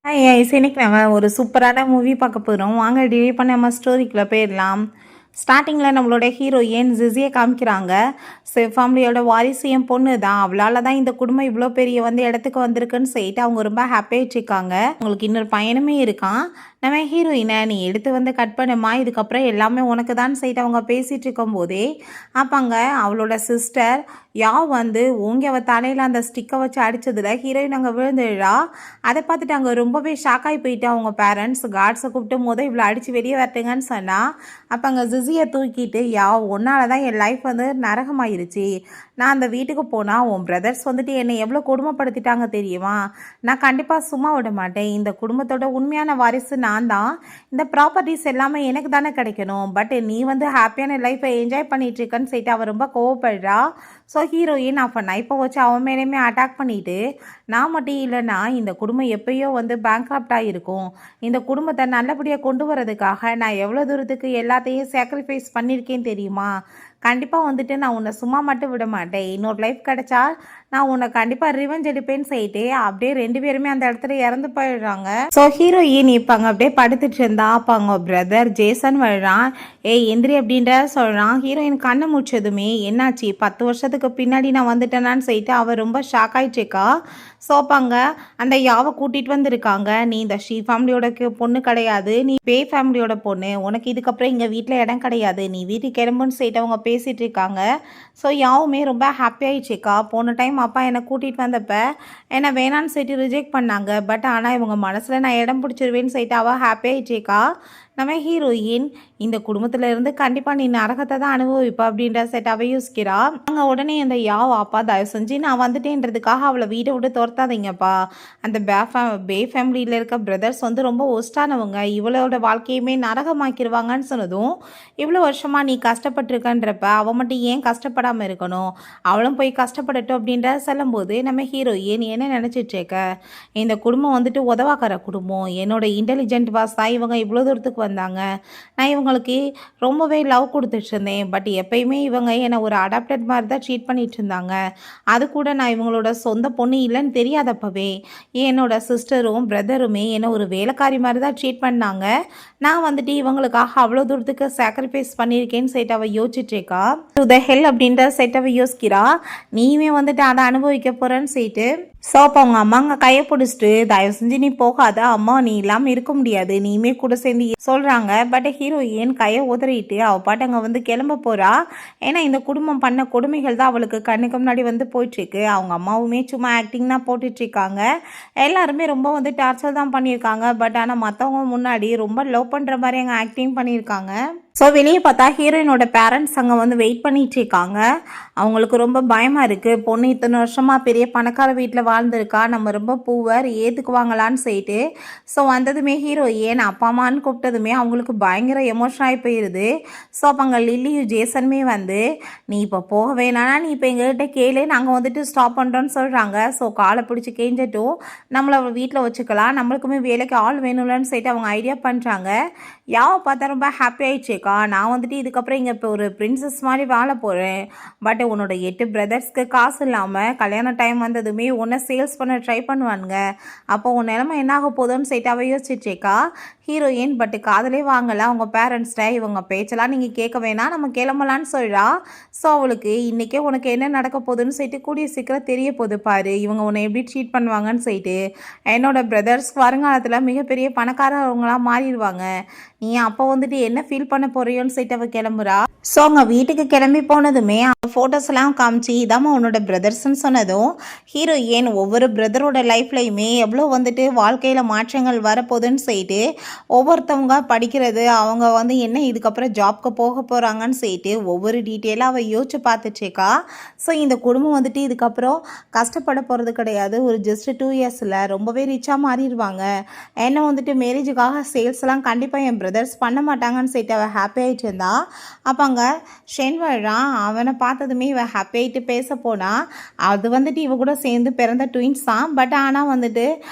இன்னைக்கு நம்ம ஒரு சூப்பரான மூவி பார்க்க போகிறோம். வாங்க டிலே பண்ண நம்ம ஸ்டோரிக்குள்ளே போயிடலாம். ஸ்டார்டிங்கில் நம்மளோட ஹீரோயின் ஜிஸியை காமிக்கிறாங்க. ஃபேமிலியோட வாரிசு என் பொண்ணு தான், அவளால் தான் இந்த குடும்பம் இவ்வளோ பெரிய இடத்துக்கு வந்திருக்குன்னு சொல்லிட்டு அவங்க ரொம்ப ஹாப்பியாகிட்டு இருக்காங்க. அவங்களுக்கு இன்னொரு பையனுமே இருக்கான். நம்ம ஹீரோயினை நீ எடுத்து கட் பண்ணுமா, இதுக்கப்புறம் எல்லாமே உனக்கு தான் சொல்லிட்டு அவங்க பேசிகிட்டு இருக்கும் போதே அப்பாங்க அவளோட சிஸ்டர் ஓங்கி அவள் தலையில் அந்த ஸ்டிக்கை வச்சு அடித்ததில் ஹீரோயின் அங்கே விழுந்துடுறா. அதை பார்த்துட்டு அங்கே ரொம்பவே ஷாக்காகி போயிட்டு அவங்க பேரண்ட்ஸ் கார்ட்ஸை கூப்பிட்டு இவ்வளோ அடித்து வெளியே வரட்டுங்கன்னு சொன்னால் அப்போ அங்கே ஜிஸியை தூக்கிட்டு உன்னால தான் என் லைஃப் நரகமாயிருச்சு. நான் அந்த வீட்டுக்கு போனால் உன் பிரதர்ஸ் என்னை எவ்வளோ கொடுமைப்படுத்திட்டாங்க தெரியுமா. நான் கண்டிப்பாக சும்மா விட மாட்டேன். இந்த குடும்பத்தோட உண்மையான வாரிசு நான் தான். இந்த ப்ராப்பர்ட்டிஸ் எல்லாமே எனக்கு தானே கிடைக்கணும். பட் நீ ஹாப்பியான லைஃப்பை என்ஜாய் பண்ணிட்டு இருக்கன்னு சொல்லிட்டு அவள் ரொம்ப கோவப்படுறா. ஸோ ஹீரோயின் அப்போ நைப்பை வச்சு அவன் மேலேயுமே அட்டாக் பண்ணிவிட்டு நான் மட்டும் இல்லைன்னா இந்த குடும்பம் எப்பயோ பேங்க்ராப்டாக இருக்கும். இந்த குடும்பத்தை நல்லபடியாக கொண்டு வரதுக்காக நான் எவ்வளோ தூரத்துக்கு எல்லாத்தையும் சாக்ரிஃபைஸ் பண்ணியிருக்கேன் தெரியுமா. கண்டிப்பாக நான் உன்னை சும்மா மட்டும் விட மாட்டேன். இன்னொரு லைஃப் கிடைச்சா நான் உன்னை கண்டிப்பாக ரிவெஞ்ச் எடுப்பேன்னு சொல்லிட்டு அப்படியே 2 பேருமே அந்த இடத்துல இறந்து போயிடுறாங்க. ஸோ ஹீரோயின் இப்போ அங்கே அப்படியே படுத்துட்டு இருந்தா அப்போ அவங்க பிரதர் ஜேசன் வர்றான். எந்திரி அப்படின்ற சொல்கிறான். ஹீரோயின் கண்ணை முடிச்சதுமே என்னாச்சு 10 வருஷத்துக்கு பின்னாடி நான் வந்துட்டேனான்னு சொல்லிட்டு அவள் ரொம்ப ஷாக் ஆகிட்டுருக்கா. ஸோ அப்பாங்க அந்த யாவை கூட்டிகிட்டு வந்திருக்காங்க. நீ இந்த ஷீ ஃபேமிலியோட பொண்ணு கிடையாது, நீ பே ஃபேமிலியோட பொண்ணு. உனக்கு இதுக்கப்புறம் இங்கே வீட்டில் இடம் கிடையாது, நீ வீட்டுக்கு கிளம்புன்னு சொல்லிட்டு அவங்க பேசிகிட்டு இருக்காங்க. ஸோ யாவுமே ரொம்ப ஹாப்பியாகிடுச்சுக்கா. போன டைம் அப்பா என்னை கூட்டிகிட்டு வந்தப்ப என்னை வேணான்னு சொல்லிட்டு ரிஜெக்ட் பண்ணாங்க. பட் ஆனால் இவங்க மனசில் நான் இடம் பிடிச்சிருவேன்னு சொல்லிட்டு அவள் ஹாப்பியாகிடுச்சேக்கா. நம்ம ஹீரோயின் இந்த குடும்பத்தில் இருந்து கண்டிப்பாக நீ நரகத்தை தான் அனுபவிப்பா அப்படின்ற செட்டாவே யோசிக்கிறா. அங்கே உடனே அந்த அப்பா தயவு செஞ்சு நான் வந்துட்டேன்றதுக்காக அவளை வீட்டை விட்டு துரத்தாதீங்கப்பா. அந்த பே ஃபேமிலியில் இருக்க பிரதர்ஸ் ரொம்ப ஒஸ்டானவங்க, இவளோட வாழ்க்கையுமே நரகமாக்கிடுவாங்கன்னு சொன்னதும் இவ்வளோ வருஷமாக நீ கஷ்டப்பட்டுருக்கன்றப்ப அவள் மட்டும் ஏன் கஷ்டப்படாமல் இருக்கணும், அவளும் போய் கஷ்டப்படட்டும் அப்படின்ற சொல்லும்போது நம்ம ஹீரோயின் என்ன நினச்சிட்ருக்க, இந்த குடும்பம் உதவாக்கிற குடும்பம், என்னோட இன்டெலிஜென்ட் வாஸ் தான் இவங்க இவ்வளோ தூரத்துக்கு வந்தாங்க. நான் இவங்களுக்கு ரொம்பவே லவ் கொடுத்துட்டு இருந்தேன். பட் எப்பயுமே இவங்க என்னை ஒரு அடாப்டட் மாதிரி தான் ட்ரீட் பண்ணிட்டு இருந்தாங்க. அது கூட நான் இவங்களோட சொந்த பொண்ணு இல்லைன்னு தெரியாதப்பவே என்னோட சிஸ்டரும் பிரதருமே என்னை ஒரு வேலைக்காரி மாதிரி தான் ட்ரீட் பண்ணாங்க. நான் இவங்களுக்காக அவ்வளோ தூரத்துக்கு சாக்ரிஃபைஸ் பண்ணியிருக்கேன்னு சொல்லிட்டு அவள் யோசிச்சுட்ருக்கா. டு த ஹெல் அப்படின்ற செட் அவள் யோசிக்கிறா. நீயுமே அதை அனுபவிக்க போகிறேன்னு சொல்லிட்டு ஸோ அப்போ அவங்க அம்மாங்க கையை பிடிச்சிட்டு தயவு செஞ்சு நீ போகாத, அம்மா நீ இல்லாமல் இருக்க முடியாது, நீயுமே கூட சேர்ந்து சொல்கிறாங்க. பட் ஹீரோயின் கையை உதறிட்டு அவள் பாட்டு அங்கே கிளம்ப போகிறா. ஏன்னா இந்த குடும்பம் பண்ண கொடுமைகள் தான் அவளுக்கு கண்ணுக்கு முன்னாடி போயிட்டுருக்கு. அவங்க அம்மாவுமே சும்மா ஆக்டிங் தான் போட்டுட்ருக்காங்க. எல்லாருமே ரொம்ப டார்ச்சர் தான் பண்ணியிருக்காங்க. பட் ஆனால் மற்றவங்க முன்னாடி ரொம்ப லவ் பண்ணுற மாதிரி அங்கே ஆக்டிங் பண்ணியிருக்காங்க. ஸோ வெளியே பார்த்தா ஹீரோயினோட பேரண்ட்ஸ் அங்கே வெயிட் பண்ணிட்டு இருக்காங்க. அவங்களுக்கு ரொம்ப பயமாக இருக்குது. பொண்ணு இத்தனை வருஷமாக பெரிய பணக்கார வீட்டில் வாழ்ந்துருக்கா, நம்ம ரொம்ப பூவர் ஏற்றுக்குவாங்களான்னு சொல்லிட்டு. ஸோ வந்ததுமே ஹீரோயின் அப்பா அம்மான்னு கூப்பிட்டதுமே அவங்களுக்கு பயங்கர எமோஷன் ஆகி போயிடுது. ஸோ அப்போ அங்கே லில்லியும் ஜேசனுமே நீ இப்போ போக வேணானா நீ இப்போ எங்கள்கிட்ட கேளு, நாங்கள் ஸ்டாப் பண்ணுறோன்னு சொல்கிறாங்க. ஸோ காலை பிடிச்சி கேஞ்சிட்டும் நம்மளை வீட்டில் வச்சுக்கலாம், நம்மளுக்குமே வேலைக்கு ஆள் வேணும்லன்னு சொல்லிட்டு அவங்க ஐடியா பண்ணுறாங்க. யாவை பார்த்தா ரொம்ப ஹாப்பி ஆயிடுச்சேக்கா. நான் இதுக்கப்புறம் இங்கே இப்போ ஒரு பிரின்சஸ் மாதிரி வாழ போகிறேன். பட் உன்னோட 8 பிரதர்ஸ்க்கு காசு இல்லாமல் கல்யாண டைம் வந்ததுமே உன்னை சேல்ஸ் பண்ண ட்ரை பண்ணுவானுங்க. அப்போ உன் நிலமை என்ன ஆக போதும்னு சொல்லிட்டு அவ யோசிச்சுட்ருக்கா ஹீரோயின். பட் காதலே வாங்கலை அவங்க பேரண்ட்ஸ்ட. இவங்க பேச்செல்லாம் நீங்கள் கேட்க வேணாம், நம்ம கிளம்பலான்னு சொல்கிறா. ஸோ அவளுக்கு இன்றைக்கே உனக்கு என்ன நடக்க போகுதுன்னு சொல்லிட்டு கூடிய சீக்கிரம் தெரிய போகுது பாரு, இவங்க உன்னை எப்படி ட்ரீட் பண்ணுவாங்கன்னு சொல்லிட்டு. என்னோட பிரதர்ஸ் வருங்காலத்தில் மிகப்பெரிய பணக்காரவங்களாம் மாறிடுவாங்க. நீ அப்போ என்ன ஃபீல் பண்ண போறியோன்னு சொல்லிட்டு அவள் கிளம்புறா. ஸோ அவங்க வீட்டுக்கு கிளம்பி போனதுமே ஃபோட்டோஸ் எல்லாம் காமிச்சு இதாம்மா உன்னோட பிரதர்ஸ்ன்னு சொன்னதும் ஹீரோயின் ஒவ்வொரு பிரதரோட லைஃப்லையுமே எவ்வளோ வாழ்க்கையில் மாற்றங்கள் வரப்போகுதுன்னு சொல்லிட்டு ஒவ்வொருத்தவங்க படிக்கிறது, அவங்க என்ன இதுக்கப்புறம் ஜாப்க்கு போக போகிறாங்கன்னு சொல்லிட்டு ஒவ்வொரு டீட்டெயிலாக அவள் யோசிச்சு பார்த்துட்ருக்கா. ஸோ இந்த குடும்பம் இதுக்கப்புறம் கஷ்டப்பட போகிறது கிடையாது. ஒரு ஜஸ்ட் 2 இயர்ஸில் ரொம்பவே ரிச்சாக மாறிடுவாங்க. என்ன மேரேஜுக்காக சேல்ஸ்லாம் கண்டிப்பாக என் பிரதர்ஸ் பண்ண மாட்டாங்கன்னு சொல்லிட்டு அவள் ஹாப்பி ஆகிட்டு இருந்தா. அப்போ அங்கே ஷென் வர்றான். அவனை பார்த்ததுமே இவள் ஹாப்பி ஆகிட்டு பேச போனா. அது வந்துட்டு இவ கூட சேர்ந்து பிறந்த ட்வின்ஸ் தான். பட் ஆனால் வந்துட்டு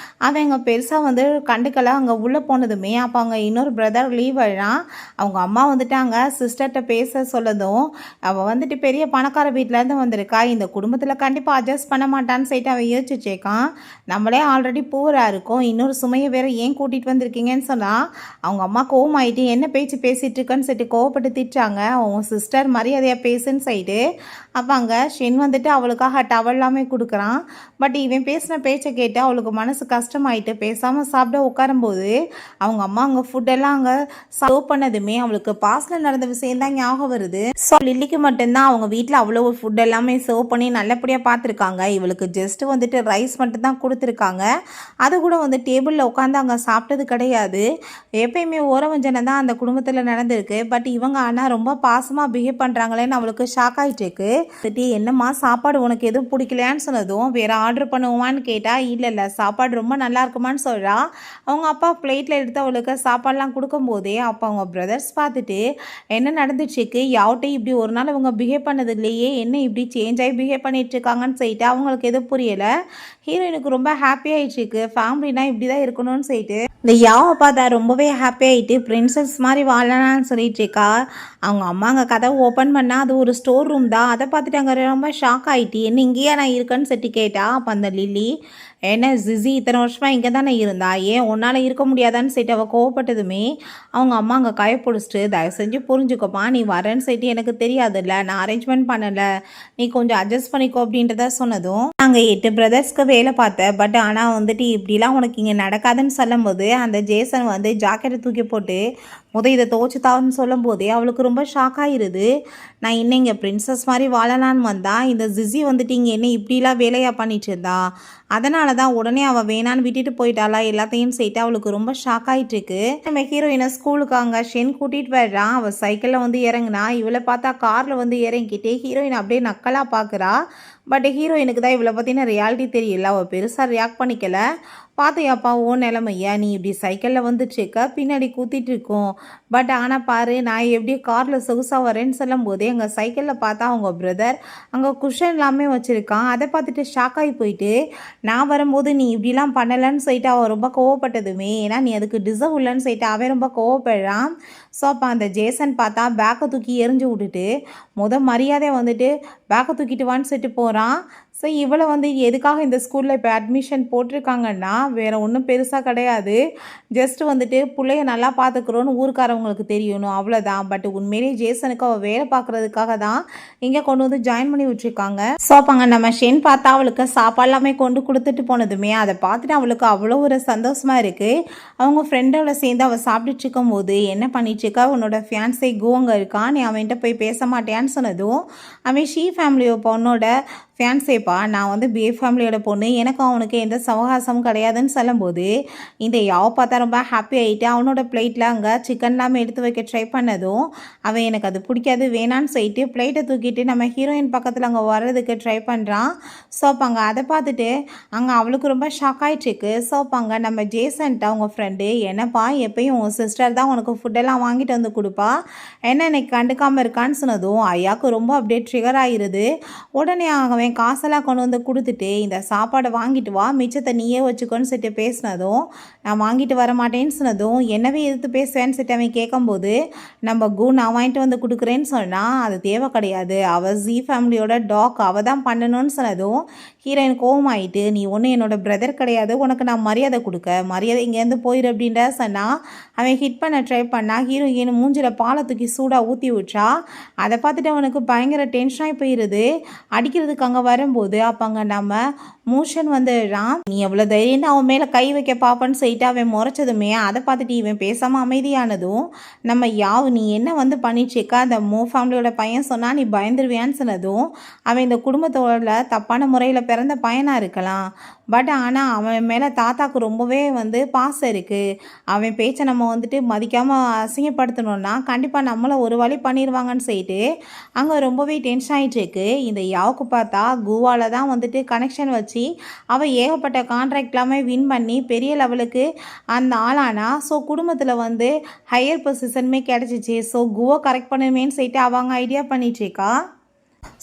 அவன் அங்கே பெருசாக வந்து கண்டுக்கல. அங்கே உள்ளே போனதுமே அப்போ அங்கே இன்னொரு பிரதர் லீவ் வர்றான். அவங்க அம்மா வந்துட்டு அங்கே சிஸ்டர்கிட்ட பேச சொல்லதும் அவள் வந்துட்டு பெரிய பணக்கார வீட்டிலேருந்து வந்திருக்கா. இந்த குடும்பத்தில் கண்டிப்பாக அட்ஜஸ்ட் பண்ண மாட்டான்னு சொல்லிட்டு அவன் யோசிச்சேக்கான். நம்மளே ஆல்ரெடி பூராக இருக்கும், இன்னொரு சுமையை வேற ஏன் கூட்டிகிட்டு வந்திருக்கீங்கன்னு சொன்னால் அவங்க அம்மா கோவமாயிட்டு என்ன பேச்சு பேசிகிட்டு இருக்கேன்னு சொல்லிட்டு கோவப்பட்டு திட்டுறாங்க. அவங்க சிஸ்டர் மரியாதையாக பேசுன்னு சொல்லிட்டு அப்போ அங்கே ஷென் வந்துட்டு அவளுக்காக டவல் எல்லாமே கொடுக்குறான். பட் இவன் பேசின பேச்சை கேட்டு அவளுக்கு மனசு கஷ்டமாயிட்டு பேசாமல் சாப்பிட உட்காரும்போது அவங்க அம்மா அங்கே ஃபுட்டெல்லாம் அங்கே சர்வ் பண்ணதுமே அவளுக்கு பாஸ்டில் நடந்த விஷயம் தான் ஞாபகம் வருது. ஸோ லில்லிக்கு மட்டும்தான் அவங்க வீட்டில் அவ்வளோ ஃபுட் எல்லாமே சர்வ் பண்ணி நல்லபடியாக பார்த்துருக்காங்க. இவளுக்கு ஜஸ்ட் வந்துட்டு ரைஸ் மட்டும்தான் கொடுத்துருக்காங்க. அது கூட வந்து டேபிளில் உட்காந்து அங்கே சாப்பிட்டது கிடையாது. எப்பயுமே ஓரவஞ்சனை தான் அந்த குடும்பத்தில் நடந்திருக்கு. பட் இவங்க ஆனால் ரொம்ப பாசமாக பிஹேவ் பண்ணுறாங்களேன்னு அவளுக்கு ஷாக் ஆகிட்டு இருக்கு. என்னம்மா சாப்பாடு உனக்கு எதுவும் பிடிக்கலையான்னு சொன்னதும் வேறு ஆர்டர் பண்ணுவான்னு கேட்டால் இல்லை சாப்பாடு ரொம்ப நல்லா இருக்குமான்னு சொல்கிறா. அவங்க அப்பா பிளேட்டில் எடுத்து அவளுக்கு சாப்பாடெலாம் கொடுக்கும்போதே அப்போ அவங்க பிரதர்ஸ் பார்த்துட்டு என்ன நடந்துச்சுக்கு யாவட்டையும் இப்படி ஒரு நாள் அவங்க பிஹேவ் பண்ணது இல்லையே, என்ன இப்படி சேஞ்ச் ஆகி பிஹேவ் பண்ணிகிட்ருக்காங்கன்னு சொல்லிட்டு அவங்களுக்கு எதுவும் புரியலை. ஹீரோயினுக்கு ரொம்ப ஹாப்பி ஆகிடுச்சிருக்கு. ஃபேமிலினா இப்படி தான் இருக்கணும்னு சொல்லிட்டு இந்த யாவை பார்த்தா ரொம்பவே ஹாப்பி ஆகிட்டு பிரின்சஸ் மாதிரி வாழலான்னு சொல்லிட்டு இருக்கா. அவங்க அம்மா அங்கே கதவை ஓப்பன் பண்ணால் அது ஒரு ஸ்டோர் ரூம் தான். அதை பார்த்துட்டு அங்கே ரொம்ப ஷாக் ஆகிட்டு என்ன இங்கேயே நான் இருக்கேன்னு சொல்லிட்டு கேட்டா. அப்போ அந்த லில்லி என்ன ஜிஸி இத்தனை வருஷமாக இங்கே தானே இருந்தா, ஏன் உன்னால் இருக்க முடியாதான்னு சொல்லிட்டு அவள் கோவப்பட்டதுமே அவங்க அம்மா அங்கே கைப்பிடிச்சிட்டு தயவு செஞ்சு புரிஞ்சுக்கோப்பா, நீ வரேன்னு சொல்லிட்டு எனக்கு தெரியாதுல்ல, நான் அரேஞ்ச்மெண்ட் பண்ணலை, நீ கொஞ்சம் அட்ஜஸ்ட் பண்ணிக்கோ அப்படின்றத சொன்னதும் நாங்கள் 8 பிரதர்ஸ்க்கு வேலை பார்த்தேன். பட் ஆனால் வந்துட்டு இப்படிலாம் உனக்கு இங்கே நடக்காதுன்னு சொல்லும்போது அந்த ஜேசன் வந்து ஜாக்கெட்டை தூக்கி போட்டு இதை துவச்சுத்தான்னு சொல்லும் போதே அவளுக்கு ரொம்ப ஷாக் ஆகிருது. நான் இன்னும் இங்கே பிரின்சஸ் மாதிரி வாழலான்னு வந்தா இந்த ஜிஸி வந்துட்டு இங்கே என்ன இப்படிலாம் வேலையாக பண்ணிட்டு இருந்தா, அதனால தான் உடனே அவள் வேணான்னு விட்டுட்டு போயிட்டாளா எல்லாத்தையும் சேர்த்து அவளுக்கு ரொம்ப ஷாக் ஆகிட்டு இருக்கு. நம்ம ஹீரோயினை ஸ்கூலுக்கு அங்கே ஷென் கூட்டிகிட்டு போயிடுறான். அவள் சைக்கிளில் வந்து இறங்குனா. இவளை பார்த்தா காரில் வந்து இறங்கிக்கிட்டே ஹீரோயின் அப்படியே நக்கலாக பார்க்குறா. பட் ஹீரோயினுக்கு தான் இவளை பற்றின ரியாலிட்டி தெரியல. அவள் பெருசாக ரியாக்ட் பண்ணிக்கல. பார்த்தியாப்பா ஓ நிலமையா, நீ இப்படி சைக்கிளில் வந்துட்டுருக்க பின்னாடி கூத்திட்டு இருக்கோம். பட் ஆனால் பாரு நான் எப்படி காரில் சொகுசாக வரேன்னு சொல்லும் போதே எங்கள் சைக்கிளில் பார்த்தா அவங்க பிரதர் அங்கே குஷன் எல்லாமே வச்சுருக்கான். அதை பார்த்துட்டு ஷாக் ஆகி போயிட்டு நான் வரும்போது நீ இப்படிலாம் பண்ணலைன்னு சொல்லிட்டு அவள் ரொம்ப கோவப்பட்டதுமே, ஏன்னா நீ அதுக்கு டிசர்வ் இல்லைன்னு சொல்லிட்டு அவன் ரொம்ப கோவப்படுறான். ஸோ அப்போ அந்த ஜேசன் பார்த்தா பேக்கை தூக்கி எரிஞ்சு விட்டுட்டு மரியாதை வந்துட்டு பேக்கை தூக்கிட்டு வான்னு சொல்லிட்டு போகிறான். ஸோ இவளை வந்து எதுக்காக இந்த ஸ்கூலில் இப்போ அட்மிஷன் போட்டிருக்காங்கன்னா வேறு ஒன்றும் பெருசாக கிடையாது, ஜஸ்ட் வந்துட்டு பிள்ளைய நல்லா பார்த்துக்குறோன்னு ஊருக்காரவங்களுக்கு தெரியணும் அவ்வளோதான். பட் உண்மையிலே ஜேசனுக்கு அவள் வேலை பார்க்குறதுக்காக தான் இங்கே கொண்டு வந்து ஜாயின் பண்ணி விட்டுருக்காங்க. ஸோ அப்போ அங்கே நம்ம ஷென் பார்த்தா அவளுக்கு சாப்பாடு எல்லாமே கொண்டு கொடுத்துட்டு போனதுமே அதை பார்த்துட்டு அவளுக்கு அவ்வளோ ஒரு சந்தோஷமாக இருக்குது. அவங்க ஃப்ரெண்டோட சேர்ந்து அவள் சாப்பிட்டுட்டு இருக்கும் போது என்ன பண்ணிட்டுருக்கா, உன்னோட ஃபியான்ஸே கோங்க இருக்கான், நீ அவன்கிட்ட போய் பேச மாட்டேன்னு சொன்னதும் அவன் ஷீ ஃபேமிலியோ பொண்ணோட ஃபியான்ஸேப்பா, நான் வந்து பே ஃபேமிலியோட பொண்ணு, எனக்கும் அவனுக்கு எந்த சவகாசமும் கிடையாதுன்னு சொல்லும்போது இந்த யாவை பார்த்தா ரொம்ப ஹாப்பி ஆகிட்டு அவனோட பிளேட்டில் அங்கே சிக்கன் எல்லாமே எடுத்து வைக்க ட்ரை பண்ணதும் அவன் எனக்கு அது பிடிக்காது வேணான்னு சொல்லிட்டு பிளேட்டை தூக்கிட்டு நம்ம ஹீரோயின் பக்கத்தில் அங்கே வர்றதுக்கு ட்ரை பண்ணுறான். ஸோ அப்போ அங்கே அதை பார்த்துட்டு அங்கே அவளுக்கு ரொம்ப ஷாக் ஆகிட்டுருக்கு. ஸோ அப்போ அங்கே நம்ம ஜேசன்ட்ட அவங்க ஃப்ரெண்டு என்னப்பா எப்பயும் உன் சிஸ்டர் தான் உனக்கு ஃபுட்டெல்லாம் வாங்கிட்டு வந்து கொடுப்பா, என்ன இன்னைக்கு கண்டுக்காமல் இருக்கான்னு சொன்னதும் ஐயாவுக்கு ரொம்ப அப்படியே ட்ரிகர் ஆகிருது. உடனே அவன் காசெல்லாம் கொண்டு வந்து கொடுத்துட்டு இந்த சாப்பாடை வாங்கிட்டு வா மிச்சத்தை நீயே வச்சுக்கோன்னு சொல்லிட்டு பேசினதும் நான் வாங்கிட்டு வர மாட்டேன்னு சொன்னதும் என்னவே எதிர்த்து பேசுவேன்னு சொல்லிட்டு அவன் கேட்கும்போது நம்ம நான் வாங்கிட்டு வந்து கொடுக்குறேன்னு சொன்னால் அது தேவை கிடையாது, அவள் ஜி ஃபேமிலியோட டாக் அவள் தான் பண்ணணும்னு சொன்னதும் ஹீரோயின் கோவமாயிட்டு நீ ஒன்று என்னோட பிரதர் கிடையாது, உனக்கு நான் மரியாதை கொடுக்க, மரியாதை இங்கேருந்து போயிடு அப்படின்ற சொன்னால் அவன் ஹிட் பண்ண ட்ரை பண்ணால் ஹீரோயின் மூஞ்சில் பாலை தூக்கி சூடாக ஊற்றி விட்றா. அதை பார்த்துட்டு அவனுக்கு பயங்கர டென்ஷனாகி போயிடுது. அடிக்கிறதுக்கு அங்கே வரும்போது அப்போ அங்கே நம்ம மூஷன் வந்துடுறான். நீ எவ்வளோ தைரியம் அவன் மேலே கை வைக்க பார்ப்பன்னு சொல்லிட்டு அவன் முறைச்சதுமே அதை பார்த்துட்டு இவன் பேசாமல் அமைதியானதும் நம்ம நீ என்ன வந்து பண்ணிச்சுக்க, அந்த ஃபேமிலியோட பையன் சொன்னால் நீ பயந்துருவியான்னு சொன்னதும் அவன் இந்த குடும்பத்தோட தப்பான முறையில் பிறந்த பையனாக இருக்கலாம். பட் ஆனால் அவன் மேலே தாத்தாக்கு ரொம்பவே பாசம் இருக்குது. அவன் பேச்சை நம்ம மதிக்காமல் அசிங்கப்படுத்தணும்னா கண்டிப்பாக நம்மளை ஒரு வழி பண்ணிடுவாங்கன்னு சொல்லிட்டு அங்கே ரொம்பவே டென்ஷன் ஆகிட்டு இருக்கு. இந்த யாவுக்கு பார்த்தா கூவாவில் தான் கனெக்ஷன் வச்சு அவள் ஏகப்பட்ட கான்ட்ராக்ட் எல்லாமே வின் பண்ணி பெரிய லெவலுக்கு அந்த ஆளானா. ஸோ குடும்பத்தில் ஹையர் பொசிஷனுமே கிடச்சிச்சு. ஸோ குவா கரெக்ட் பண்ணுமேன்னு சொல்லிட்டு அவங்க ஐடியா பண்ணிட்டுருக்கா.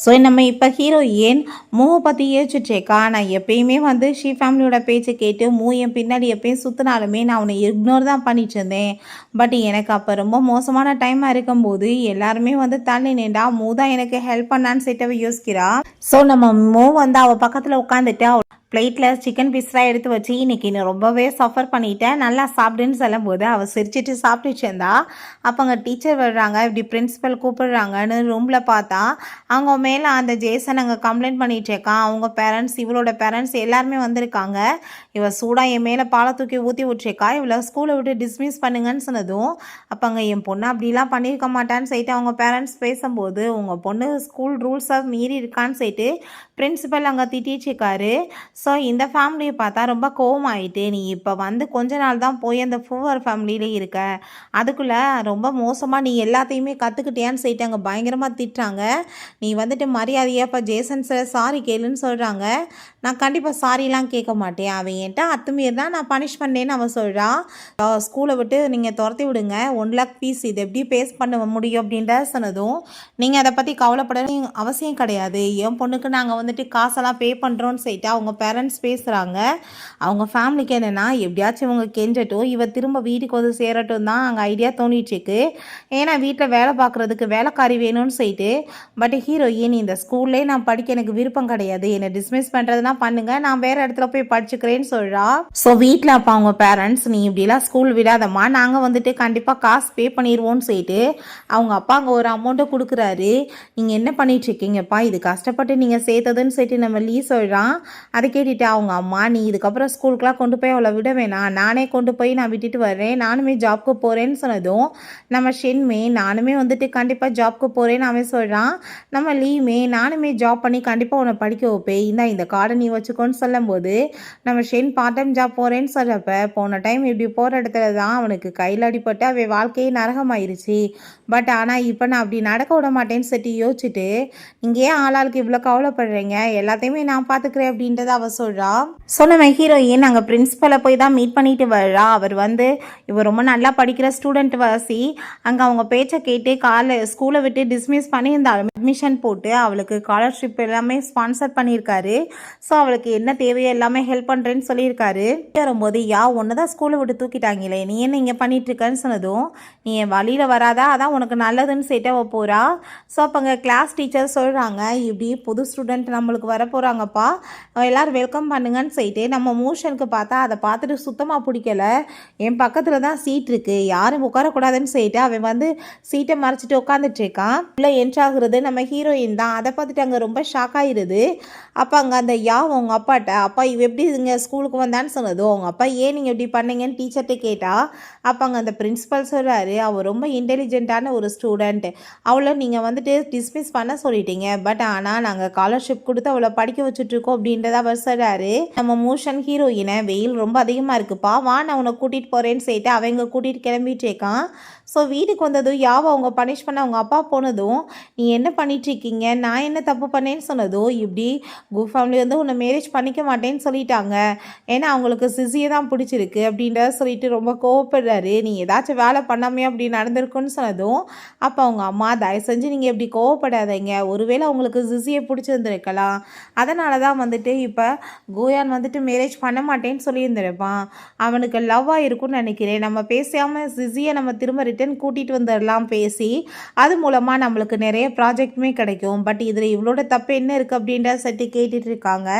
ஸோ நம்ம இப்போ ஹீரோயின் மூவை பற்றி யோசிச்சுட்ருக்கா. நான் எப்பயுமே ஷீ ஃபேமிலியோட பேச்சை கேட்டு என் பின்னாடி எப்பயும் சுற்றினாலுமே நான் அவனை இக்னோர் தான் பண்ணிட்டு இருந்தேன். பட் எனக்கு அப்போ ரொம்ப மோசமான டைமாக இருக்கும்போது எல்லாருமே தள்ளி நின்றா. மூ தான் எனக்கு ஹெல்ப் பண்ணான்னு சொல்லிட்டு யோசிக்கிறா. ஸோ நம்ம மூ அவள் பக்கத்தில் உட்காந்துட்டு பிளேட்டில் சிக்கன் பீஸ்லாம் எடுத்து வச்சு இன்றைக்கி நான் ரொம்பவே சஃபர் பண்ணிட்டேன், நல்லா சாப்பிடுன்னு சொல்லும்போது அவள் சிரிச்சிட்டு சாப்பிட்டுட்டு இருந்தா. அப்போ அங்கே டீச்சர் வர்றாங்க, இப்படி பிரின்ஸிபல் கூப்பிடுறாங்கன்னு ரூமில் பார்த்தா அவங்க மேலே அந்த ஜேசன் அங்கே கம்ப்ளைண்ட் பண்ணிகிட்டு இருக்கான். அவங்க பேரண்ட்ஸ், இவளோட பேரண்ட்ஸ் எல்லாருமே வந்திருக்காங்க. இவள் சூடாக என் மேலே பாலை தூக்கி ஊற்றி விட்டுருக்கா. இவளை ஸ்கூலை விட்டு டிஸ்மிஸ் பண்ணுங்கன்னு சொன்னதும் அப்போ அங்கே என் பொண்ணு அப்படிலாம் பண்ணியிருக்க மாட்டான்னு சொல்லிட்டு அவங்க பேரண்ட்ஸ் பேசும்போது உங்கள் பொண்ணு ஸ்கூல் ரூல்ஸை மீறி இருக்கான்னு சொல்லிட்டு பிரின்ஸிபல் அங்கே திட்டிச்சிருக்காரு. ஸோ இந்த ஃபேமிலியை பார்த்தா ரொம்ப கோவமாயிட்டு, நீ இப்போ கொஞ்ச நாள் தான் போய் அந்த ஃபூவர் ஃபேமிலியிலே இருக்க, அதுக்குள்ளே ரொம்ப மோசமாக நீ எல்லாத்தையுமே கற்றுக்கிட்டியான்னு சொல்லிட்டு அங்கே பயங்கரமாக திட்டுறாங்க. நீ மரியாதையாக இப்போ ஜேசன் சார் சாரி கேளுன்னு சொல்கிறாங்க. நான் கண்டிப்பாக சாரிலாம் கேட்க மாட்டேன், அவன் என்கிட்ட அத்துமீறி தான் நான் பனிஷ் பண்ணேன்னு அவன் சொல்கிறான். ஸ்கூலை விட்டு நீங்கள் துரத்தி விடுங்க, 1 lakh ஃபீஸ், இது எப்படி பேஸ் பண்ண முடியும் அப்படின்ற சொன்னதும் நீங்கள் அதை பற்றி கவலைப்பட அவசியம் கிடையாது, என் பொண்ணுக்கு நாங்கள் காசெல்லாம் பே பண்ணுறோன்னு சொல்லிட்டு அவங்க பேரண்ட்ஸ் பேசுகிறாங்க. அவங்க ஃபேமிலிக்கு என்னென்னா எப்படியாச்சும் இவங்க கெஞ்சட்டும், இவ திரும்ப வீட்டுக்கு சேரட்டும் தான் அங்கே ஐடியா தோணிட்டுருக்கு. ஏன்னா வீட்டில் வேலை பார்க்குறதுக்கு வேலைக்காரி வேணும்னு சொல்லிட்டு. பட் ஹீரோயின் இந்த ஸ்கூல்லே நான் படிக்க எனக்கு விருப்பம் கிடையாது, என்னை டிஸ்மிஸ் பண்ணுறதுனா பண்ணுங்கள், நான் வேறு இடத்துல போய் படிச்சுக்கிறேன்னு சொல்கிறா. ஸோ வீட்டில் அப்போ அவங்க பேரண்ட்ஸ் நீ இப்படிலாம் ஸ்கூல் விடாதம்மா, நாங்கள் கண்டிப்பாக காசு பே பண்ணிடுவோன்னு சொல்லிட்டு அவங்க அப்பா அங்கே ஒரு அமௌண்ட்டை கொடுக்குறாரு. நீங்கள் என்ன பண்ணிகிட்ருக்கீங்கப்பா, இது கஷ்டப்பட்டு நீங்கள் சேர்த்ததுன்னு சொல்லிட்டு நம்ம லீ சொல்கிறான். அதை கேட்டுட்டு அவங்க அம்மா நீ இதுக்கப்புறம் ஸ்கூலுக்குலாம் கொண்டு போய் அவளை விட வேணாம், நானே கொண்டு போய் நான் விட்டுட்டு வர்றேன், நானுமே ஜாப்க்கு போகிறேன்னு சொன்னதும் நம்ம ஷென்மே நானுமே கண்டிப்பாக ஜாப்க்கு போகிறேன்னு அவன் சொல்கிறான். நம்ம லீமே நானுமே ஜாப் பண்ணி கண்டிப்பாக உன்னை படிக்க வைப்பேன், இந்த கார்டை நீ வச்சுக்கோன்னு சொல்லும்போது நம்ம ஷென் பார்ட் டைம் ஜாப் போகிறேன்னு சொல்கிறப்ப போன டைம் இப்படி போகிற இடத்துல தான் அவனுக்கு கையில் அடிப்பட்டு அவன் வாழ்க்கையே நரகமாயிருச்சு. பட் ஆனால் இப்போ நான் அப்படி நடக்க விட மாட்டேன்னு சொல்லி யோசிச்சுட்டு இங்கே ஏன் ஆளாளுக்கு இவ்வளோ கவலைப்படுறீங்க, எல்லாத்தையுமே நான் பார்த்துக்கிறேன் அப்படின்றத அவள் சொல்கிறா. ஸோ நம்ம ஹீரோயின் அங்கே பிரின்ஸிபலை போய் தான் மீட் பண்ணிட்டு வர்றா. அவர் இவர் ரொம்ப நல்லா படிக்கிற ஸ்டூடெண்ட் வாசி, அங்கே அவங்க பேச்சை கேட்டு ஸ்கூலை விட்டு டிஸ்மிஸ் பண்ணியிருந்தாலும் அட்மிஷன் போட்டு அவளுக்கு ஸ்காலர்ஷிப் எல்லாமே ஸ்பான்சர் பண்ணியிருக்காரு. ஸோ அவளுக்கு என்ன தேவையோ எல்லாமே ஹெல்ப் பண்ணுறேன்னு சொல்லியிருக்காரு. வரும்போது ஒன்று தான் ஸ்கூலை விட்டு தூக்கிட்டாங்களே, நீ என்ன இங்கே பண்ணிகிட்ருக்கன்னு சொன்னதும் நீ என் வழியில் வராதா, அதான் உனக்கு நல்லதுன்னு சொல்லிட்டு அவள் போகிறா. ஸோ அப்போ அங்கே கிளாஸ் டீச்சர் சொல்கிறாங்க இப்படி புது ஸ்டூடெண்ட் நம்மளுக்கு வர போகிறாங்கப்பா, எல்லோரும் வெல்கம் பண்ணுங்கன்னு சொல்லிட்டு நம்ம மோஷனுக்கு பார்த்தா அதை பார்த்துட்டு சுத்தமாக பிடிக்கல. என் பக்கத்தில் தான் சீட் இருக்குது, யாரும் உட்காரக்கூடாதுன்னு சொல்லிட்டு அவன் சீட்டை மறைச்சிட்டு உட்காந்துட்ருக்கான். இல்லை என்ட்ராகிறது நம்ம ஹீரோயின் தான். அதை பார்த்துட்டு அங்கே ரொம்ப ஷாக் ஆகிடுது. அப்போ அங்கே அந்த அவங்க அப்பாட்ட அப்பா இவ எப்படி இங்கே ஸ்கூலுக்கு வந்தான்னு சொன்னதோ அவங்க அப்பா ஏன் நீங்கள் இப்படி பண்ணீங்கன்னு டீச்சர்கிட்ட கேட்டால் அப்போ அங்கே அந்த பிரின்ஸிபல் சொல்கிறாரு அவள் ரொம்ப இன்டெலிஜென்ட்டான ஒரு ஸ்டூடெண்ட், அவளை நீங்கள் டிஸ்மிஸ் பண்ண சொல்லிட்டீங்க, பட் ஆனால் நாங்கள் ஸ்காலர்ஷிப் கொடுத்து அவளை படிக்க வச்சுட்ருக்கோம் அப்படின்றத அவர் சொல்கிறாரு. நம்ம மோஷன் ஹீரோயினை வெயில் ரொம்ப அதிகமாக இருக்குப்பா, வா நான் உன்னை கூட்டிகிட்டு போகிறேன்னு சொல்லிட்டு அவங்க கூட்டிகிட்டு கிளம்பிட்டு இருக்கான். ஸோ வீட்டுக்கு வந்ததும் அவங்க பனிஷ் பண்ண அவங்க அப்பா போனதும் நீ என்ன பண்ணிகிட்ருக்கீங்க, நான் என்ன தப்பு பண்ணேன்னு சொன்னதும் இப்படி ஃபேமிலி உன்னை மேரேஜ் பண்ணிக்க மாட்டேன்னு சொல்லிட்டாங்க, ஏன்னா அவங்களுக்கு சிசியை தான் பிடிச்சிருக்கு அப்படின்றத சொல்லிட்டு ரொம்ப கோவப்படுறாரு. நீ ஏதாச்சும் வேலை பண்ணாமே அப்படி நடந்திருக்குன்னு சொன்னதும் அப்போ அவங்க அம்மா தயவு செஞ்சு நீங்கள் இப்படி கோவப்படாதீங்க, ஒருவேளை அவங்களுக்கு சிசியை பிடிச்சிருந்துருக்கலாம், அதனால தான் இப்போ கோயான் மேரேஜ் பண்ண மாட்டேன்னு சொல்லியிருந்திருப்பான், அவனுக்கு லவ்வாக இருக்கும்னு நினைக்கிறேன், நம்ம பேசாமல் சிசியை நம்ம திரும்ப ரிட்டன் கூட்டிகிட்டு வந்துடலாம் பேசி, அது மூலமாக நம்மளுக்கு நிறைய ப்ராஜெக்ட்டுமே கிடைக்கும், பட் இதில் இவளோட தப்பு என்ன இருக்குது அப்படின்ற சட்டி கேட்டுட்டு இருக்காங்க.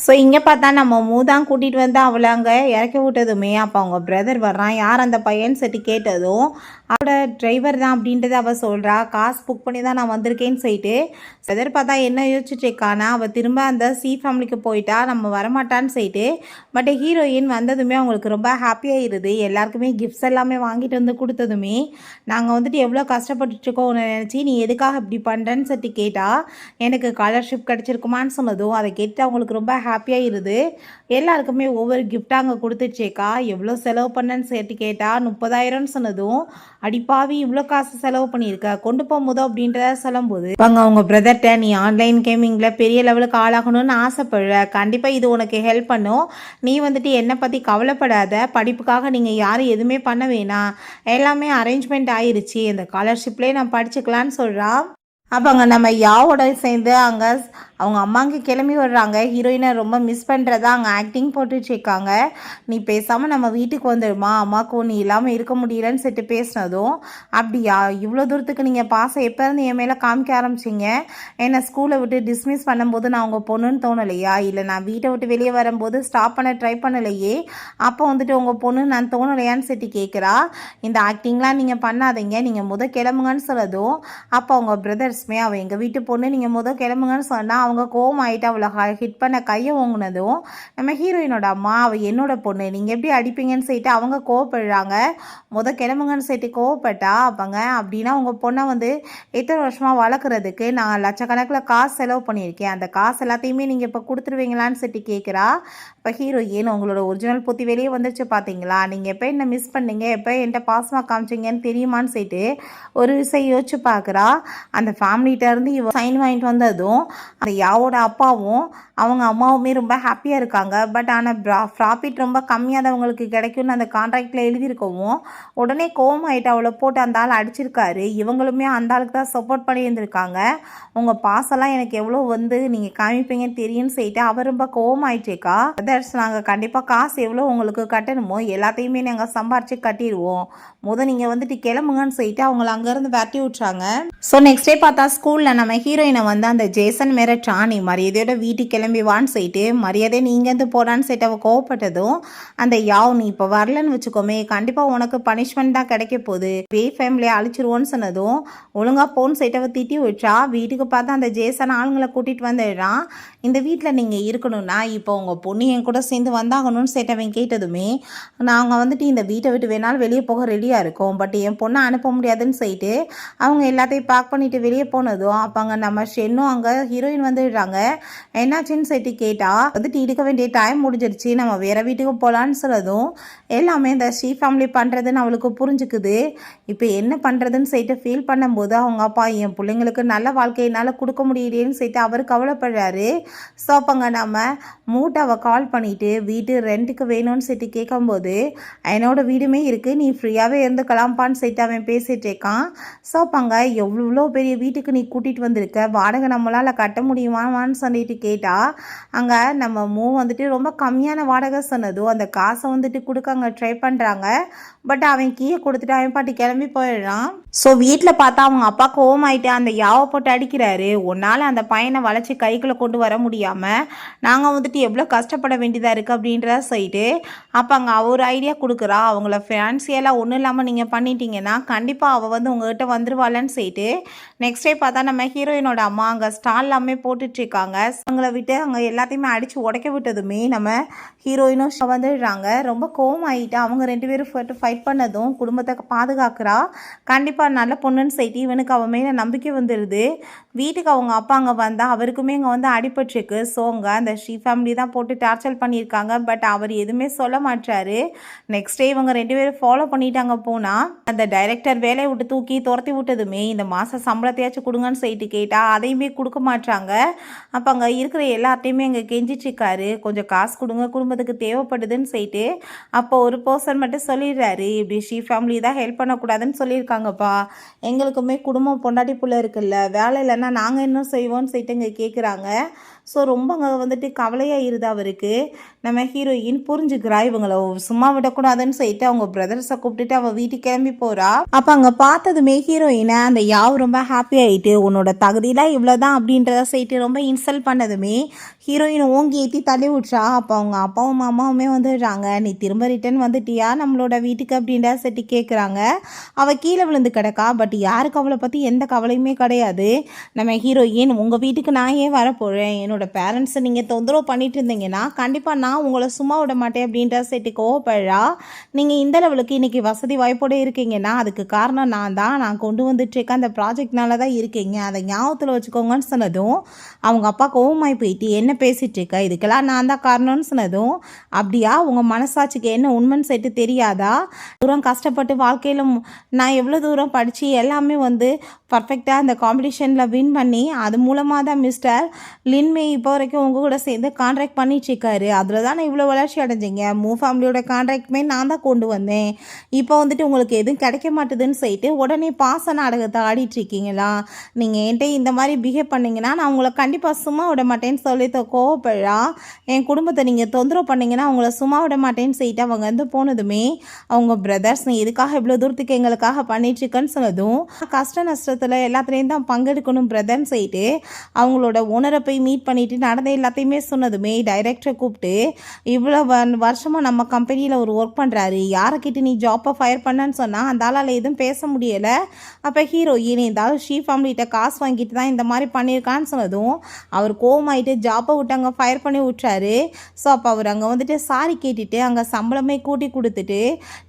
ஸோ இங்கே பார்த்தா நம்ம மூதான் கூட்டிகிட்டு வந்து அவளை அங்கே இறக்கி விட்டதுமே அப்போ அவங்க பிரதர் வர்றான். யார் அந்த பையன் சொல்லிட்டு கேட்டதும் அவளோட டிரைவர் தான் அப்படின்றத அவள் சொல்கிறா. காசு புக் பண்ணி தான் நான் வந்திருக்கேன்னு சொல்லிட்டு பிரதர் பார்த்தா என்ன யோசிச்சுட்டு இருக்கானா, அவள் திரும்ப அந்த சி ஃபேமிலிக்கு போயிட்டா நம்ம வரமாட்டான்னு சொல்லிட்டு. பட் ஹீரோயின் வந்ததுமே அவங்களுக்கு ரொம்ப ஹாப்பியாகிடுது. எல்லாருக்குமே கிஃப்ட்ஸ் எல்லாமே வாங்கிட்டு வந்து கொடுத்ததுமே நாங்கள் வந்துட்டு எவ்வளோ கஷ்டப்பட்டுருக்கோம் நினச்சி நீ எதுக்காக இப்படி பண்ணுறேன்னு சொல்லிட்டு கேட்டால் எனக்கு ஸ்காலர்ஷிப் கிடச்சிருக்குமான்னு சொன்னதும் அதை கேட்டு அவங்களுக்கு ரொம்ப ஹாப்பியாகிருது. எல்லாருக்குமே ஒவ்வொரு கிஃப்டாக அங்கே கொடுத்துச்சேக்கா. எவ்வளோ செலவு பண்ணேன்னு சேர்த்து கேட்டால் 30,000ன்னு சொன்னதும் அடிப்பாவி இவ்வளோ காசு செலவு பண்ணியிருக்க கொண்டு போகும்போதோ அப்படின்றத சொல்லும்போது அவங்க அவங்க பிரதர்கிட்ட நீ ஆன்லைன் கேமிங்கில் பெரிய லெவலுக்கு ஆளாகணும்னு ஆசைப்படுற, கண்டிப்பாக இது உனக்கு ஹெல்ப் பண்ணும், நீ வந்துட்டு என்னை பற்றி கவலைப்படாத, படிப்புக்காக நீங்கள் யாரும் எதுவுமே பண்ண வேணாம், எல்லாமே அரேஞ்ச்மெண்ட் ஆயிடுச்சு, இந்த ஸ்காலர்ஷிப்லேயே நான் படிச்சுக்கலான்னு சொல்கிறா. அப்போ அங்கே நம்ம யாவோட சேர்ந்து அங்கே அவங்க அம்மாவுக்கு கிளம்பி வர்றாங்க. ஹீரோயினை ரொம்ப மிஸ் பண்ணுறதா அங்கே ஆக்டிங் போட்டுட்ருக்காங்க. நீ பேசாமல் நம்ம வீட்டுக்கு வந்துடுமா, அம்மாவுக்கு நீ இல்லாமல் இருக்க முடியலன்னு சொல்லிட்டு பேசினதும் அப்படியா இவ்வளோ தூரத்துக்கு நீங்கள் பாசம் எப்போ இருந்து என் மேலே காமிக்க ஆரம்பிச்சிங்க, என்னை ஸ்கூலை விட்டு டிஸ்மிஸ் பண்ணும்போது நான் உங்கள் பொண்ணுன்னு தோணலையா, இல்லை நான் வீட்டை விட்டு வெளியே வரும்போது ஸ்டாப் பண்ண ட்ரை பண்ணலையே, அப்போ வந்துட்டு உங்கள் பொண்ணு நான் தோணலையான்னு சொல்லிட்டு கேட்குறா. இந்த ஆக்டிங்லாம் நீங்கள் பண்ணாதீங்க, நீங்கள் கிளம்புங்கன்னு சொல்லதும் அப்போ அவங்க பிரதர்ஸ் அவள் எங்கள் வீட்டு பொண்ணு நீங்கள் கிளம்புங்கன்னு சொன்னால் அவங்க கோவம் ஆகிட்டு அவளை ஹிட் பண்ண கையை ஓங்கினதும் நம்ம ஹீரோயினோட அம்மா அவள் என்னோட பொண்ணு நீங்கள் எப்படி அடிப்பீங்கன்னு சொல்லிட்டு அவங்க கோவப்படுறாங்க. கிளம்புங்கன்னு சொல்லிட்டு கோவப்பட்டா அப்பங்க அப்படின்னா உங்கள் பொண்ணை வந்து எத்தனை வருஷமாக வளர்க்குறதுக்கு நான் லட்சக்கணக்கில் காசு செலவு பண்ணியிருக்கேன், அந்த காசு எல்லாத்தையுமே நீங்கள் இப்போ கொடுத்துருவீங்களான்னு சொல்லிட்டு கேட்குறா. இப்போ ஹீரோயின் உங்களோட ஒரிஜினல் பொத்தி வெளியே வந்துருச்சு பார்த்தீங்களா, நீங்கள் எப்போ என்ன மிஸ் பண்ணீங்க, எப்போ என்கிட்ட பாசமாக காமிச்சிங்கன்னு தெரியுமான்னு சொல்லிட்டு ஒரு விஷயம் யோசிச்சு பார்க்குறா. அந்த ஃபேமிலிகிட்டேருந்து இவ சைன் வாங்கிட்டு வந்ததும் அந்த யாவோட அப்பாவும் அவங்க அம்மாவுமே ரொம்ப ஹாப்பியாக இருக்காங்க. பட் ஆனால் ப்ராஃபிட் ரொம்ப கம்மியானவங்களுக்கு கிடைக்கும்னு அந்த கான்ட்ராக்டில் எழுதியிருக்கவும் உடனே கோவம் ஆகிட்டு அவளை போட்டு அந்த ஆள் அடிச்சிருக்காரு. இவங்களுமே அந்த ஆளுக்கு தான் சப்போர்ட் பண்ணி இருந்திருக்காங்க. உங்கள் பாசெல்லாம் எனக்கு எவ்வளோ வந்து நீங்கள் காமிப்பீங்கன்னு தெரியும்னு சொல்லிட்டு அவர் ரொம்ப கோவம் ஆயிடுச்சேக்கா. அதர்ஸ் நாங்கள் கண்டிப்பாக காசு எவ்வளோ உங்களுக்கு கட்டணுமோ எல்லாத்தையுமே நாங்கள் சம்பாரித்து கட்டிடுவோம், நீங்கள் வந்துட்டு கிளம்புங்கன்னு சொல்லிட்டு அவங்கள அங்கேருந்து விரட்டி விட்றாங்க. ஸோ நெக்ஸ்ட் டே பார்த்தா ஸ்கூலில் நம்ம ஹீரோயினை வந்து அந்த ஜேசன் மிரட்டுறான், நீ மரியாதையோட வீட்டுக்கு கிளம்பி வான்னு சொல்லிட்டு மரியாதை நீ இங்கேருந்து போடான்னு சொல்லிட்டு அவள் கோவப்பட்டதும் அந்த யாவ் நீ இப்போ வரலன்னு வச்சுக்கோமே கண்டிப்பாக உனக்கு பனிஷ்மெண்ட் தான் கிடைக்க போகுது, ஃபேமிலியை அழிச்சிருவோன்னு சொன்னதும் ஒழுங்காக போன்னு சொல்லிட்டு அவள் திட்டி விட்டா. வீட்டுக்கு பார்த்தா அந்த ஜேசன் ஆளுங்களை கூட்டிகிட்டு வந்துடுறான். இந்த வீட்டில் நீங்கள் இருக்கணும்னா இப்போ உங்கள் பொண்ணு என் கூட சேர்ந்து வந்தாகணும்னு சொல்லிட்டு அவன் கேட்டதுமே நாங்கள் வந்துட்டு இந்த வீட்டை விட்டு வேணாலும் வெளியே போக ரெடியாக இருக்கோம், பட் என் பொண்ணை அனுப்ப முடியாதுன்னு சொல்லிட்டு அவங்க எல்லாத்தையும் பேக் பண்ணிட்டு வெளியே போனதும் அப்போ அங்கே நம்ம ஷென்னும் அங்கே ஹீரோயின் வந்துடுறாங்க. என்னாச்சுன்னு சொல்லிட்டு கேட்டால் வந்துட்டு இருக்க வேண்டிய டைம் முடிஞ்சிருச்சு, நம்ம வேறு வீட்டுக்கு போகலான்னு சொல்லதும் எல்லாமே இந்த ஷீ ஃபேமிலி பண்ணுறதுன்னு அவளுக்கு புரிஞ்சுக்குது. இப்போ என்ன பண்ணுறதுன்னு சொல்லிட்டு ஃபீல் பண்ணும்போது அவங்க அப்பா என் பிள்ளைங்களுக்கு நல்ல வாழ்க்கையினால் கொடுக்க முடியலேன்னு சொல்லிட்டு அவர் கவலைப்படுறாரு. ஸோ அப்போங்க நம்ம மூட்டாவை கால் பண்ணிவிட்டு வீட்டு ரெண்ட்டுக்கு வேணும்னு சொல்லிட்டு கேட்கும்போது என்னோட வீடுமே இருக்குது, நீ ஃப்ரீயாகவே இருந்துக்கலாம்ப்பான்னு சொல்லிட்டு அவன் பேசிகிட்டு இருக்கான். ஸோ அப்போங்க எவ்வளோ பெரிய வீட்டுக்கு நீ கூட்டிகிட்டு வந்திருக்க, வாடகை நம்மளால் கட்ட முடியுமான்னு சொல்லிட்டு கேட்டால் அங்கே நம்ம வந்துட்டு ரொம்ப கம்மியான வாடகை சொன்னதும் அந்த காசை வந்துட்டு கொடுக்க அங்கே ட்ரை பண்ணுறாங்க. பட் அவன் கீழே கொடுத்துட்டு அவன் பாட்டி கிளம்பி போயிடுறான். ஸோ வீட்டில் பார்த்தா அவங்க அப்பா கோவமாயிட்டு அந்த யாவை போட்டு அடிக்கிறாரு. உன்னால் அந்த பையனை வளைச்சி கைக்குள்ளே கொண்டு வர முடியாமல் நாங்கள் வந்துட்டு எவ்வளோ கஷ்டப்பட வேண்டியதாக இருக்குது அப்படின்றத சொல்லிட்டு அப்போ அங்கே ஒரு ஐடியா கொடுக்குறா. அவங்கள ஃபினான்சியலாக ஒன்றும் இல்லாமல் நீங்கள் பண்ணிட்டீங்கன்னா கண்டிப்பாக அவள் வந்து உங்கள்கிட்ட வந்துருவாளன்னு சொல்லிட்டு நெக்ஸ்ட் டே பார்த்தா நம்ம ஹீரோயினோட அம்மா அங்கே ஸ்டால் எல்லாமே போட்டுட்ருக்காங்க. அவங்கள விட்டு அங்கே எல்லாத்தையுமே அடித்து உடைக்க விட்டதுமே நம்ம ஹீரோயினும் வந்துடுறாங்க. ரொம்ப கோவம் ஆகிட்டு அவங்க 2 பேரும் ஃபைட் பண்ணதும் குடும்பத்தை பாதுகாக்கிறா. கண்டிப்பாக நல்ல பொண்ணுன்னு சொல்லிட்டு இவனுக்கு அவன் மேலே நம்பிக்கை வந்துடுது. வீட்டுக்கு அவங்க அப்பா அங்கே வந்தால் அவருக்குமே இங்கே வந்து அடிபட்டுருக்கு. ஸோ அங்கே அந்த ஷீ ஃபேமிலி தான் போட்டு டார்ச்சர் பண்ணியிருக்காங்க. பட் அவர் எதுவுமே சொல்ல மாட்டாரு. நெக்ஸ்ட் டே இவங்க 2 பேரும் ஃபாலோ பண்ணிட்டாங்க. போனால் அந்த டைரக்டர் வேலையை விட்டு தூக்கி துரத்தி விட்டதுமே இந்த மாதம் சம்பளத்தையாச்சும் கொடுங்கன்னு சொல்லிட்டு கேட்டால் அதையுமே கொடுக்க மாட்டாங்க. அப்போ அங்கே இருக்கிற எல்லாத்தையுமே அங்கே கெஞ்சிட்ருக்காரு, கொஞ்சம் காசு கொடுங்க குடும்பத்துக்கு தேவைப்படுதுன்னு சொல்லிட்டு. அப்போ ஒரு பர்சன் மட்டும் சொல்லிடுறாரு, இப்படி ஷீ ஃபேமிலி தான் ஹெல்ப் பண்ணக்கூடாதுன்னு சொல்லியிருக்காங்கப்பா, எங்களுக்குமே குடும்பம் பொண்டாட்டி புள்ள இருக்குல்ல, வேலை இல்லைன்னா நாங்கள் இன்னும் செய்வோம்னு சொல்லிட்டு இங்கே கேட்குறாங்க. ஸோ ரொம்ப அங்கே வந்துட்டு கவலையாயிருது அவருக்கு. நம்ம ஹீரோயின் புரிஞ்சுக்கிறா இவங்கள சும்மா விடக்கூடாதுன்னு சொல்லிட்டு அவங்க பிரதர்ஸை கூப்பிட்டுட்டு அவள் வீட்டுக்கு கிளம்பி போகிறா. அப்போ அங்கே பார்த்ததுமே ஹீரோயினை அந்த யாவ் ரொம்ப ஹாப்பி ஆகிட்டு உன்னோட தகுதியெலாம் இவ்வளோதான் அப்படின்றத சொல்லிட்டு ரொம்ப இன்சல்ட் பண்ணதுமே ஹீரோயின் ஓங்கி ஏற்றி தள்ளி விட்றா. அப்போ அவங்க அப்பாவும் அம்மாவுமே வந்துடுறாங்க. நீ திரும்ப ரிட்டன் வந்துட்டியா நம்மளோட வீட்டுக்கு அப்படின்ற செட்டி கேட்குறாங்க. அவள் கீழே விழுந்து கிடக்கா. பட் யாருக்கு அவளை பற்றி எந்த கவலையுமே கிடையாது. நம்ம ஹீரோயின் உங்கள் வீட்டுக்கு நான் ஏன் வரப்போகிறேன், என்னோட பேரண்ட்ஸை நீங்கள் தொந்தரவு பண்ணிட்டு இருந்தீங்கன்னா கண்டிப்பாக நான் உங்களை சும்மா விட மாட்டேன் அப்படின்ற செட்டி கோவப்படுறா. நீங்கள் இந்த லெவலுக்கு இன்றைக்கி வசதி வாய்ப்போடு இருக்கீங்கன்னா அதுக்கு காரணம் நான் கொண்டு வந்துட்டுருக்கேன் அந்த ப்ராஜெக்ட்னால தான் இருக்கீங்க, அதை ஞாபகத்தில் வச்சுக்கோங்கன்னு சொன்னதும் அவங்க அப்பா கோவமாய் போயிட்டு என்ன பேசிகிட்டு இருக்க, இதுக்கெல்லாம் நான் தான் காரணம்னு சொன்னதும் அப்படியா உங்கள் மனசாட்சிக்கு என்ன உண்மைன்னு சொல்லிட்டு தெரியாதா, தூரம் கஷ்டப்பட்டு வாழ்க்கையில் நான் எவ்வளோ தூரம் படித்து எல்லாமே வந்து பர்ஃபெக்டாக அந்த காம்படிஷனில் வின் பண்ணி அது மூலமாக தான் மிஸ்டர் லின்மே இப்போ வரைக்கும் உங்கள் கூட சேர்ந்து கான்ட்ராக்ட் பண்ணிட்டுருக்காரு. அதில் தான் இவ்வளோ வளர்ச்சி அடைஞ்சிங்க. ஃபேமிலியோட கான்ட்ராக்டுமே நான் தான் கொண்டு வந்தேன். இப்போ வந்துட்டு உங்களுக்கு எதுவும் கிடைக்க மாட்டுதுன்னு சொல்லிட்டு உடனே பாச நாடகத்தை ஆடிட்டுருக்கீங்களா, நீங்கள் என்கிட்ட இந்த மாதிரி பிஹேவ் பண்ணிங்கன்னா நான் உங்களை கண்டிப்பாக சும்மா விட மாட்டேன்னு சொல்லி கோவப்படுறா. என் குடும்பத்தை நீங்கள் தொந்தரவு பண்ணிங்கன்னா அவங்கள சும்மா விட மாட்டேன்னு சொல்லிட்டு அவங்க வந்து போனதுமே அவங்க பிரதர்ஸ் நீ எதுக்காக இவ்வளோ தூரத்துக்கு எங்களுக்காக பண்ணிட்டுருக்கேன்னு சொன்னதும் கஷ்ட நஷ்டத்தில் எல்லாத்துலேயும் தான் பங்கெடுக்கணும் பிரதர்ன்னு சொல்லிட்டு அவங்களோட ஓனரை போய் மீட் பண்ணிவிட்டு நடந்த எல்லாத்தையுமே சொன்னதுமே டைரக்டரை கூப்பிட்டு இவ்வளோ வருஷமாக நம்ம கம்பெனியில் ஒரு ஒர்க் பண்ணுறாரு, யாரைக்கிட்ட நீ ஜாப்பை ஃபயர் பண்ணன்னு சொன்னால் அந்த ஆளால் எதுவும் பேச முடியலை. அப்போ ஹீரோயின் இருந்தாலும் ஷீ ஃபேமிலிகிட்ட காசு வாங்கிட்டு தான் இந்த மாதிரி பண்ணியிருக்கான்னு சொன்னதும் அவர் கோவமாயிட்டு ஜாப்பை விட்டு அங்கே ஃபயர் பண்ணி விட்றாரு. ஸோ அப்போ அவர் அங்கே வந்துட்டு சாரி கேட்டுட்டு அங்கே சம்பளமே கூட்டி கொடுத்துட்டு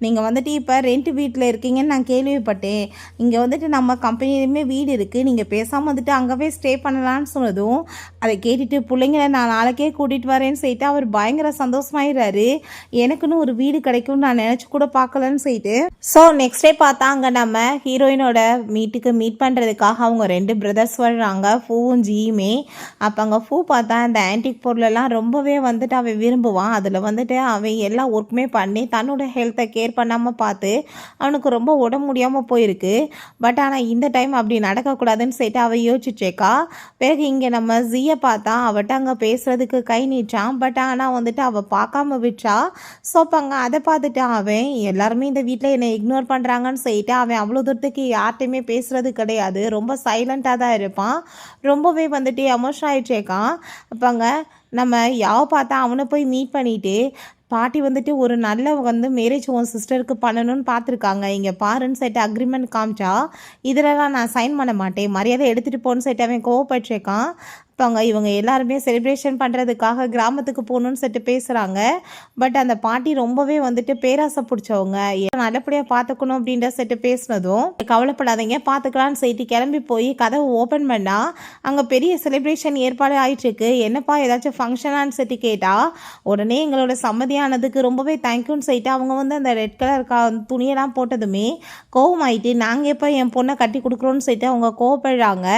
நீங்கள் வந்துட்டு இப்போ ரெண்ட் வீட்டில் இருக்கீங்கன்னு நான் கேள்விப்பட்டேன், இங்கே வந்துட்டு நம்ம கம்பெனிலையுமே வீடு இருக்குது, நீங்கள் பேசாமல் வந்துட்டு அங்கேவே ஸ்டே பண்ணலான்னு சொன்னதும் அதை கேட்டுட்டு பிள்ளைங்களை நான் நாளைக்கே கூட்டிகிட்டு வரேன்னு சொல்லிட்டு அவர் பயங்கர சந்தோஷமாயிடுறாரு. எனக்குன்னு ஒரு வீடு கிடைக்கும்னு நான் நினச்சி கூட பார்க்கலன்னு சொல்லிட்டு. ஸோ நெக்ஸ்ட் டே பார்த்தா அங்கே நம்ம ஹீரோயினோட மீட் பண்ணுறதுக்காக அவங்க 2 பிரதர்ஸ் வர்றாங்க, ஃபூவும் ஜியுமே. அப்போ அங்கே ஃபூ பார்த்தா அந்த ஆன்டிக் பொருளெல்லாம் ரொம்பவே வந்துட்டு அவன் விரும்புவான். அதில் வந்துட்டு அவன் எல்லா ஒர்க்குமே பண்ணி தன்னோட ஹெல்த்தை கேர் பண்ணாமல் பார்த்து அவனுக்கு ரொம்ப உடம்பு முடியாமல் போயிருக்கு. பட் ஆனால் இந்த டைம் அப்படி நடக்கக்கூடாதுன்னு சொல்லிட்டு அவன் யோசிச்சுட்டேக்கா. பிறகு இங்கே நம்ம ஜியை பார்த்தா அவட்ட அங்கே பேசுகிறதுக்கு கை நீட்டான். பட் ஆனால் வந்துட்டு அவள் பார்க்காம விட்டா. ஸோ அப்போ அங்கே அதை பார்த்துட்டு அவன் எல்லாருமே இந்த வீட்டில் என்னை இக்னோர் பண்ணுறாங்கன்னு சொல்லிட்டு அவன் அவ்வளோ தூரத்துக்கு யார்கிட்டையுமே பேசுகிறது கிடையாது, ரொம்ப சைலண்ட்டாக தான் இருப்பான். ரொம்பவே வந்துட்டு எமோஷன் ஆகிட்டேக்கான். அப்போங்க நம்ம பார்த்தா அவனை போய் மீட் பண்ணிவிட்டு பாட்டி வந்துட்டு ஒரு நல்ல வந்து மேரேஜ் உன் சிஸ்டருக்கு பண்ணணும்னு பார்த்துருக்காங்க, இங்கே பாருன்னு சொல்லிட்டு அக்ரிமெண்ட் காமிச்சா இதிலலாம் நான் சைன் பண்ண மாட்டேன், மரியாதை எடுத்துகிட்டு போன்னு சொல்லிட்டு அவன் கோவப்பட்டிருக்கான். இப்போ இவங்க எல்லாருமே செலிப்ரேஷன் பண்ணுறதுக்காக கிராமத்துக்கு போகணுன்னு சொல்லிட்டு பேசுகிறாங்க. பட் அந்த பாட்டி ரொம்பவே வந்துட்டு பேராசை பிடிச்சவங்க, நல்லபடியாக பார்த்துக்கணும் அப்படின்ற சொல்லிட்டு பேசினதும் கவலைப்படாதீங்க பார்த்துக்கலான்னு சொல்லிட்டு கிளம்பி போய் கதவை ஓப்பன் பண்ணால் அங்கே பெரிய செலிப்ரேஷன் ஏற்பாடு ஆகிட்டுருக்கு. என்னப்பா ஏதாச்சும் ஃபங்க்ஷனான்னு சொல்லிட்டு கேட்டால் உடனே எங்களோட சம்மதியானதுக்கு ரொம்பவே தேங்க்யூன்னு சொல்லிட்டு அவங்க வந்து அந்த ரெட் கலர் துணியெல்லாம் போட்டதுமே கோவமாயிட்டு நாங்கள் எப்போ என் பொண்ணை கட்டி கொடுக்குறோன்னு சொல்லிட்டு அவங்க கோவப்படுறாங்க.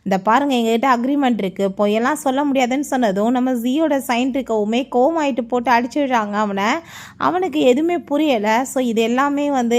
இந்த பாருங்கள் எங்ககிட்ட அக்ரிமெண்ட் இருக்குது, பொய்யெல்லாம் சொல்ல முடியாதுன்னு சொன்னதும் நம்ம ஜியோட சைன் இருக்கவுமே கோவமாயிட்டு போட்டு அடிச்சிடுறாங்க அவனுக்கு எதுவுமே புரியலை. ஸோ இது எல்லாமே வந்து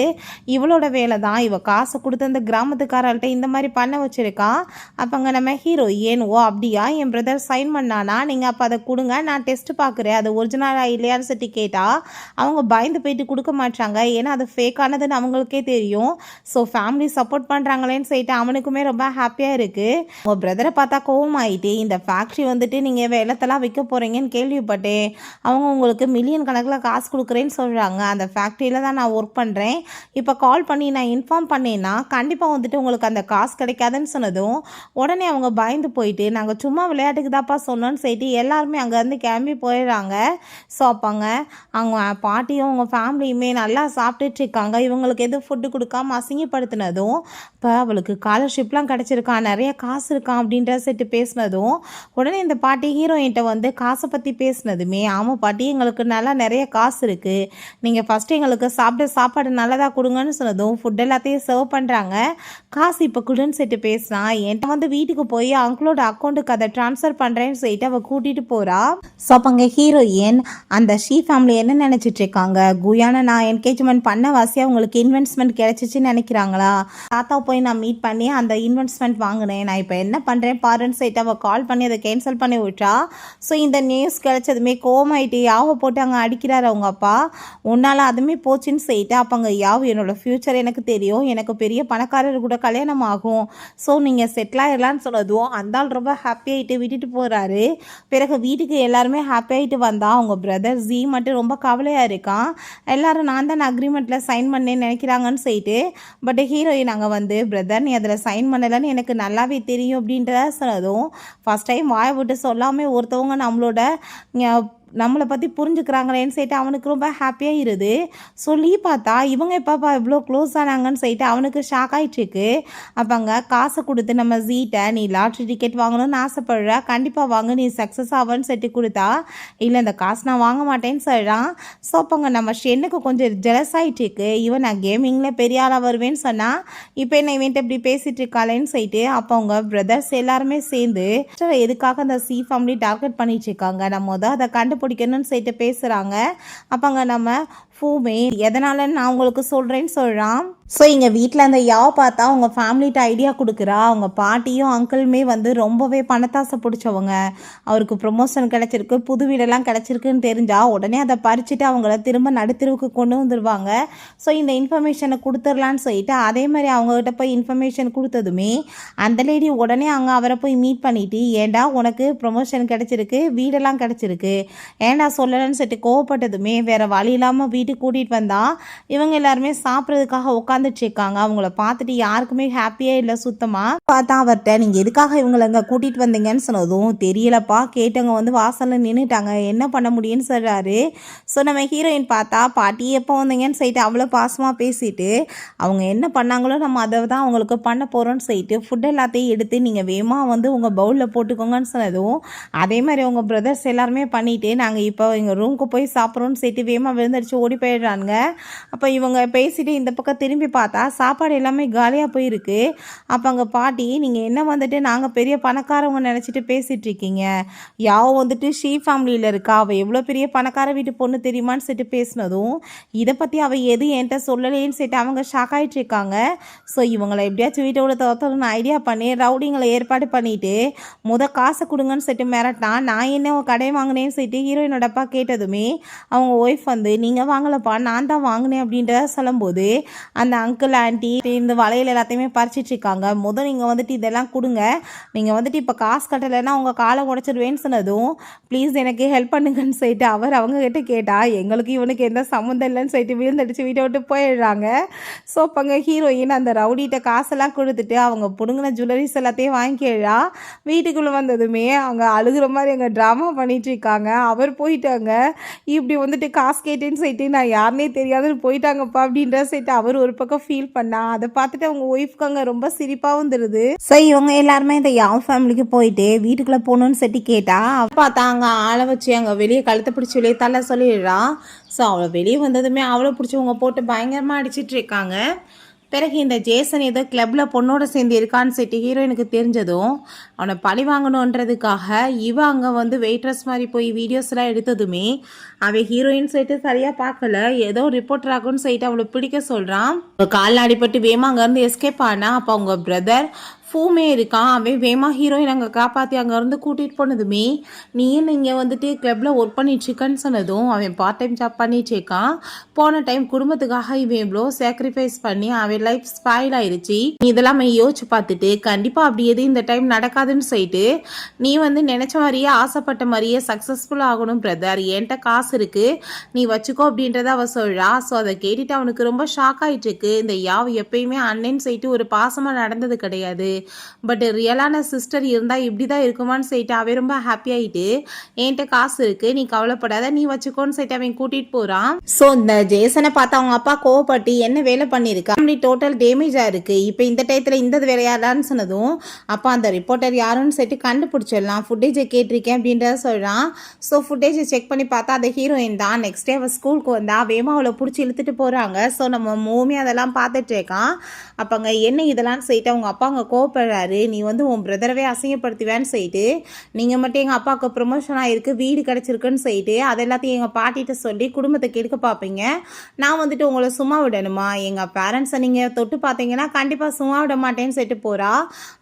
இவளோட வேலை தான், இவ காசை கொடுத்து அந்த கிராமத்துக்காரர்கிட்ட இந்த மாதிரி பண்ண வச்சுருக்கான். அப்போங்க நம்ம ஹீரோயின் ஓ அப்படியா என் பிரதர் சைன் பண்ணானா, நீங்கள் அப்போ அதை கொடுங்க நான் டெஸ்ட் பார்க்குறேன் அது ஒரிஜினலாக இல்லையான்னு சொல்லி கேட்டால் அவங்க பயந்து போயிட்டு கொடுக்க மாட்டாங்க, ஏன்னா அது ஃபேக்கானதுன்னு அவங்களுக்கே தெரியும். ஸோ ஃபேமிலி சப்போர்ட் பண்ணுறாங்களேன்னு சொல்லிட்டு அவனுக்குமே ரொம்ப ஹாப்பியாக இருக்குது. உங்கள் பிரதரை பார்த்தா கோவமாயிட்டு இந்த ஃபேக்ட்ரி வந்துட்டு நீங்கள் வெள்ளத்தெல்லாம் விற்க போகிறீங்கன்னு கேள்விப்பட்டேன், அவங்க உங்களுக்கு மில்லியன் கணக்கில் காசு கொடுக்குறேன்னு சொல்கிறாங்க, அந்த ஃபேக்ட்ரியில் தான் நான் ஒர்க் பண்ணுறேன், இப்போ கால் பண்ணி நான் இன்ஃபார்ம் பண்ணேன்னா கண்டிப்பாக வந்துட்டு உங்களுக்கு அந்த காசு கிடைக்காதுன்னு சொன்னதும் உடனே அவங்க பயந்து போயிட்டு நாங்கள் சும்மா விளையாட்டுக்கு தான்ப்பா சொன்னோன்னு சொல்லிட்டு எல்லாருமே அங்கேருந்து கிளம்பி போயிடுறாங்க. ஸோ அப்போங்க அவங்க பாட்டியும் அவங்க ஃபேமிலியுமே நல்லா சாப்பிட்டுட்டு இருக்காங்க. இவங்களுக்கு எதுவும் ஃபுட்டு கொடுக்காம அசிங்கப்படுத்தினதும் இப்போ அவளுக்கு ஸ்காலர்ஷிப்லாம் கிடச்சிருக்கான், நிறைய காசு இருக்கான் அப்படின்ற செட்டு பேசினதும் உடனே இந்த பாட்டி ஹீரோயின்ட்ட வந்து காசை பற்றி பேசினதுமே ஆமாம் பாட்டி எங்களுக்கு நல்லா நிறைய காசு இருக்குது, நீங்கள் ஃபஸ்ட்டு எங்களுக்கு சாப்பாடு நல்லதாக கொடுங்கன்னு சொன்னதும் ஃபுட் எல்லாத்தையும் சர்வ் பண்ணுறாங்க, காசு இப்போ கொடுன்னு சொல்லிட்டு பேசினான். என்கிட்ட வந்து வீட்டுக்கு போய் அங்கிளோட அக்கௌண்ட்டுக்கு அதை ட்ரான்ஸ்ஃபர் பண்ணுறேன்னு சொல்லிட்டு அவள் கூட்டிகிட்டு போகிறா. ஸோ அப்போங்க ஹீரோயின் அந்த ஷீ ஃபேமிலி என்ன நினச்சிட்டு இருக்காங்க, குயானை நான் என்கேஜ்மெண்ட் பண்ண வாசியாக உங்களுக்கு இன்வெஸ்ட்மெண்ட் கிடச்சிச்சின்னு நினைக்கிறாங்களா, தாத்தா போய் நான் மீட் பண்ணி அந்த இன்வெஸ்ட்மெண்ட் வாங்கினேன், நான் இப்போ என்ன பண்ணுறேன் பாருன்னு சொல்லிட்டு அவள் கால் பண்ணி அதை கேன்சல் பண்ணி விட்டா. ஸோ இந்த நியூஸ் கிடச்சதுமே கோமாயிட்டு யாவை போட்டு அங்கே அடிக்கிறாரு அவங்க அப்பா. உன்னால் அதுவுமே போச்சுன்னு சொல்லிட்டு அப்போ அங்கே யாவு என்னோடய ஃப்யூச்சர் எனக்கு தெரியும், எனக்கு பெரிய பணக்காரர் கூட கல்யாணம் ஆகும், ஸோ நீங்கள் செட்டில் ஆகிடலான்னு சொன்னதும் அந்த ஆள் ரொம்ப ஹாப்பியாகிட்டு விட்டுட்டு போகிறாரு. பிறகு வீட்டுக்கு எல்லாருமே ஹாப்பியாகிட்டு வந்தால் அவங்க பிரதர் ஜி மட்டும் ரொம்ப கவலையாக இருக்கான். எல்லோரும் நான் தான் அக்ரிமெண்ட்டில் சைன் பண்ணேன்னு நினைக்கிறாங்கன்னு சொல்லிட்டு. பட் ஹீரோயின் அங்கே வந்து பிரதர் நீ அதில் சைன் பண்ணலைன்னு எனக்கு நல்லாவே தெரியும் அப்படின்றத சொன்னதும் ஃபஸ்ட் டைம் வாயை விட்டு சொல்லாமல் ஒருத்தவங்க நம்மளை பற்றி புரிஞ்சுக்கிறாங்களேன்னு சொல்லிட்டு அவனுக்கு ரொம்ப ஹாப்பியாக இருது. சொல்லி பார்த்தா இவங்க எப்பப்பா இவ்வளோ க்ளோஸ் ஆனாங்கன்னு சொல்லிட்டு அவனுக்கு ஷாக் ஆகிட்டுருக்கு. அப்போ அங்கே காசை கொடுத்து நம்ம ஜீட்டை நீ லாட்ரி டிக்கெட் வாங்கணும்னு ஆசைப்படுற, கண்டிப்பாக வாங்க நீ சக்ஸஸ் ஆகுன்னு சொல்லிட்டு கொடுத்தா, இல்லை இந்த காசு நான் வாங்க மாட்டேன்னு சொல்கிறான். ஸோ அப்போங்க நம்ம ஷென்னுக்கு கொஞ்சம் ஜெலஸ் ஆகிட்டுருக்கு. இவன் நான் கேமிங்கில் பெரிய ஆளாக வருவேன்னு சொன்னால் இப்போ என்ன இவன்ட்டு இப்படி பேசிகிட்டு இருக்காளேன்னு சொல்லிட்டு அப்போ அவங்க பிரதர்ஸ் எல்லாருமே சேர்ந்து எதுக்காக அந்த சி ஃபேமிலி டார்கெட் பண்ணிட்டு இருக்காங்க, நம்ம தான் அதை பிடிக்கணும்னு சொல்லிட்டு பேசுகிறாங்க. அப்போங்க நம்ம ஃபூமே எதனாலன்னு நான் உங்களுக்கு சொல்கிறேன்னு சொல்கிறான். ஸோ இங்கே வீட்டில் அந்த யாவை பார்த்தா அவங்க ஃபேமிலிகிட்ட ஐடியா கொடுக்குறா. அவங்க பாட்டியும் அங்கிளுமே வந்து ரொம்பவே பணத்தாசை பிடிச்சவங்க. அவருக்கு ப்ரொமோஷன் கிடச்சிருக்கு, புது வீடெல்லாம் கிடச்சிருக்குன்னு தெரிஞ்சால் உடனே அதை பறிச்சுட்டு அவங்கள திரும்ப நடுத்தருவுக்கு கொண்டு வந்துடுவாங்க. ஸோ இந்த இன்ஃபர்மேஷனை கொடுத்துடலான்னு சொல்லிட்டு அதே மாதிரி அவங்ககிட்ட போய் இன்ஃபர்மேஷன் கொடுத்ததுமே அந்த லேடி உடனே அங்கே அவரை போய் மீட் பண்ணிவிட்டு ஏண்டா உனக்கு ப்ரொமோஷன் கிடச்சிருக்கு, வீடெல்லாம் கிடச்சிருக்கு, ஏண்டா சொல்லலைன்னு சொல்லிட்டு கோவப்பட்டதுமே வேறு வழி இல்லாமல் வீட்டுக்கு கூட்டிகிட்டு வந்தால் இவங்க எல்லாருமே சாப்பிட்றதுக்காக உட்காந்துட்ருக்காங்க. அவங்கள பார்த்துட்டு யாருக்குமே ஹாப்பியே இல்லை. சுத்தமாக பார்த்தா அவர்கிட்ட நீங்கள் எதுக்காக இவங்களை அங்கே கூட்டிகிட்டு வந்தீங்கன்னு சொன்னதும் தெரியலப்பா, கேட்டவங்க வந்து வாசலில் நின்றுட்டாங்க, என்ன பண்ண முடியும்னு சொல்கிறாரு. ஸோ நம்ம ஹீரோயின் பார்த்தா பாட்டி எப்போ வந்தீங்கன்னு சொல்லிட்டு அவ்வளோ பாசமாக பேசிட்டு அவங்க என்ன பண்ணாங்களோ நம்ம அதை தான் அவங்களுக்கு பண்ண போகிறோன்னு சொல்லிட்டு ஃபுட் எல்லாத்தையும் எடுத்து நீங்கள் வேகமாக வந்து உங்கள் பவுலில் போட்டுக்கோங்கன்னு சொன்னதும் அதே மாதிரி அவங்க பிரதர்ஸ் எல்லாருமே பண்ணிவிட்டு நாங்கள் இப்போ எங்கள் ரூமுக்கு போய் சாப்பிட்றோன்னு சொல்லிட்டு வேகமாக விழுந்தடிச்சு ஓடி போயிடுறாங்க. அப்போ இவங்க பேசிட்டு இந்த பக்கம் திரும்பி பார்த்தா சாப்பாடு எல்லாமே காலியாக போயிருக்கு. அப்போ அங்கே பாட்டி நீங்கள் என்ன வந்துட்டு நாங்கள் பெரிய பணக்காரவங்க நினச்சிட்டு பேசிகிட்டு இருக்கீங்க, யாவும் வந்துட்டு ஷீ ஃபேமிலியில் இருக்கா, அவள் எவ்வளோ பெரிய பணக்கார வீட்டு பொண்ணு தெரியுமான்னு சொல்லிட்டு பேசினதும் இதை பற்றி அவள் எது என்கிட்ட சொல்லலேன்னு சொல்லிட்டு அவங்க ஷாக் ஆகிட்டு இருக்காங்க. ஸோ இவங்களை எப்படியாச்சும் வீட்டோட தோத்தணும்னு ஐடியா பண்ணி ரவுடிங்களை ஏற்பாடு பண்ணிவிட்டு காசை கொடுங்கன்னு சொல்லிட்டு மிரட்டான். நான் என்ன கடை வாங்கினேன்னு சொல்லிட்டு ஹீரோயினோட அப்பா கேட்டதுமே அவங்க ஒய்ஃப் வந்து நீங்கள் வாங்கலப்பா நான் தான் வாங்கினேன் அப்படின்றத சொல்லும்போது அந்த அங்கிள் ஆண்டி இந்த வளையல் எல்லாத்தையுமே பறிச்சிட்ருக்காங்க. நீங்கள் வந்துட்டு இதெல்லாம் கொடுங்க, நீங்கள் வந்துட்டு இப்போ காசு கட்டலைன்னா உங்கள் காலை உடச்சிடுவேன்னு சொன்னதும் ப்ளீஸ் எனக்கு ஹெல்ப் பண்ணுங்கன்னு சொல்லிட்டு அவங்கக்கிட்ட கேட்டால் எங்களுக்கு இவனுக்கு எந்த சம்மந்தம் இல்லைன்னு சொல்லிட்டு விழுந்தடிச்சு வீட்டை விட்டு போயிடுறாங்க. ஸோ அப்போங்க ஹீரோயின் அந்த ரவுடிகிட்ட காசெல்லாம் கொடுத்துட்டு அவங்க பிடுங்கின ஜுவல்லரிஸ் எல்லாத்தையும் வாங்கிக்கிறா. வீட்டுக்குள்ளே வந்ததுமே அவங்க அழுகிற மாதிரி அங்கே ட்ராமா பண்ணிகிட்ருக்காங்க. அவர் போயிட்டாங்க, இப்படி வந்துட்டு காசு கேட்டேன்னு சொல்லிட்டு நான் யாருனே தெரியாதுன்னு போயிட்டாங்கப்பா அப்படின்ற சொல்லிட்டு அவர் ஒரு பக்கம் ஃபீல் பண்ணா. அதை பார்த்துட்டு அவங்க ஒய்ஃப்க்கு அங்கே ரொம்ப சிரிப்பாக வந்துடுது. ஸோ இவங்க எல்லாருமே இந்த யாவ் ஃபேமிலிக்கு போயிட்டு வீட்டுக்குள்ளே போகணுன்னு சொல்லி கேட்டா பார்த்தா அங்கே ஆளை வச்சு அங்கே வெளியே கழுத்தை பிடிச்சி வெளியே தள்ள சொல்லிடுறான். ஸோ அவளை வெளியே வந்ததுமே அவளை பிடிச்சவங்க போட்டு பயங்கரமாக அடிச்சிட்டு இருக்காங்க. பிறகு இந்த ஜேசன் ஏதோ கிளப்பில் பொண்ணோட சேர்ந்து இருக்கான்னு சொல்லிட்டு ஹீரோயினுக்கு தெரிஞ்சதும் அவனை பழி வாங்கணுன்றதுக்காக அங்கே வந்து வெயிட்ரஸ் மாதிரி போய் வீடியோஸ்லாம் எடுத்ததுமே அவன் ஹீரோயின் சொல்லிட்டு சரியாக பார்க்கல, ஏதோ ரிப்போர்ட்டர் ஆகும்னு சொல்லிட்டு அவளை பிடிக்க சொல்கிறான். காலில் அடிபட்டு வேமா அங்கேருந்து எஸ்கேப் ஆனா அப்போ அவங்க பிரதர் ஃபூமே இருக்கான். அவன் வேமா ஹீரோயின் அங்கே காப்பாற்றி அங்கேருந்து கூட்டிகிட்டு போனதுமே நீ நீங்கள் வந்துட்டு கிளப்பில் ஒர்க் பண்ணிட்டுருக்கன்னு சொன்னதும் அவன் பார்ட் டைம் ஜாப் பண்ணிட்டுருக்கான். போன டைம் குடும்பத்துக்காக இவன் இவ்வளோ சாக்ரிஃபைஸ் பண்ணி அவன் லைஃப் ஸ்பாயில் ஆயிடுச்சு. நீ இதெல்லாம் யோசிச்சு பார்த்துட்டு கண்டிப்பாக அப்படி எதுவும் இந்த டைம் நடக்காதுன்னு சொல்லிட்டு நீ வந்து நினச்ச மாதிரியே ஆசைப்பட்ட மாதிரியே சக்ஸஸ்ஃபுல் ஆகணும் பிரதர், என்கிட்ட காசு இருக்குது நீ வச்சுக்கோ அப்படின்றத அவள் சொல்கிறா. ஸோ அதை கேட்டுட்டு அவனுக்கு ரொம்ப ஷாக் ஆகிட்டுருக்கு. இந்த யாவ் எப்பயுமே அண்ணன்னு சொல்லிட்டு ஒரு பாசமாக நடந்தது கிடையாது, பட் ரியலான சிஸ்டர் இருந்தால் இப்படி தான் இருக்குமான்னு சொல்லிட்டு அவன் ரொம்ப ஹாப்பி ஆகிட்டு என்கிட்ட காசு இருக்குது நீ கவலைப்படாத நீ வச்சுக்கோன்னு சொல்லிட்டு அவன் கூட்டிகிட்டு போகிறான். ஸோ இந்த ஜேசனை பார்த்து அவங்க அப்பா கோவப்பட்டு என்ன வேலை பண்ணியிருக்கா, அப்படி டோட்டல் டேமேஜாக இருக்குது, இப்போ இந்த டயத்தில் இந்த வேலையாடான்னு சொன்னதும் அப்போ அந்த ரிப்போர்ட்டர் யாருன்னு சொல்லிட்டு கண்டுபிடிச்சிடலாம், ஃபுட்டேஜை கேட்டிருக்கேன் அப்படின்றத சொல்கிறான். ஸோ ஃபுட்டேஜை செக் பண்ணி பார்த்தா அந்த ஹீரோயின் தான். நெக்ஸ்ட் டே அவள் ஸ்கூலுக்கு வந்தா வேமா அவளை பிடிச்சி இழுத்துட்டு போகிறாங்க. ஸோ நம்ம மூவி அதெல்லாம் பார்த்துட்டு இருக்கான். அப்போ அங்கே என்ன இதெல்லாம் சொல்லிட்டு அவங்க அப்பா அங்கே கோவப்படுறாரு. நீ வந்து உன் பிரதரவே அசிங்கப்படுத்துவேன்னு சொல்லிட்டு நீங்கள் மட்டும் எங்கள் அப்பாவுக்கு ப்ரொமோஷன் ஆகிருக்கு, வீடு கிடச்சிருக்குன்னு சொல்லிட்டு அது எல்லாத்தையும் எங்கள் பாட்டிகிட்ட சொல்லி குடும்பத்தை கெடுக்க பார்ப்பீங்க. நான் வந்துட்டு உங்களை சும்மா விடணுமா? எங்கள் பேரண்ட்ஸை நீங்கள் தொட்டு பார்த்தீங்கன்னா கண்டிப்பாக சும்மா விட மாட்டேன்னு சொல்லிட்டு போகிறா.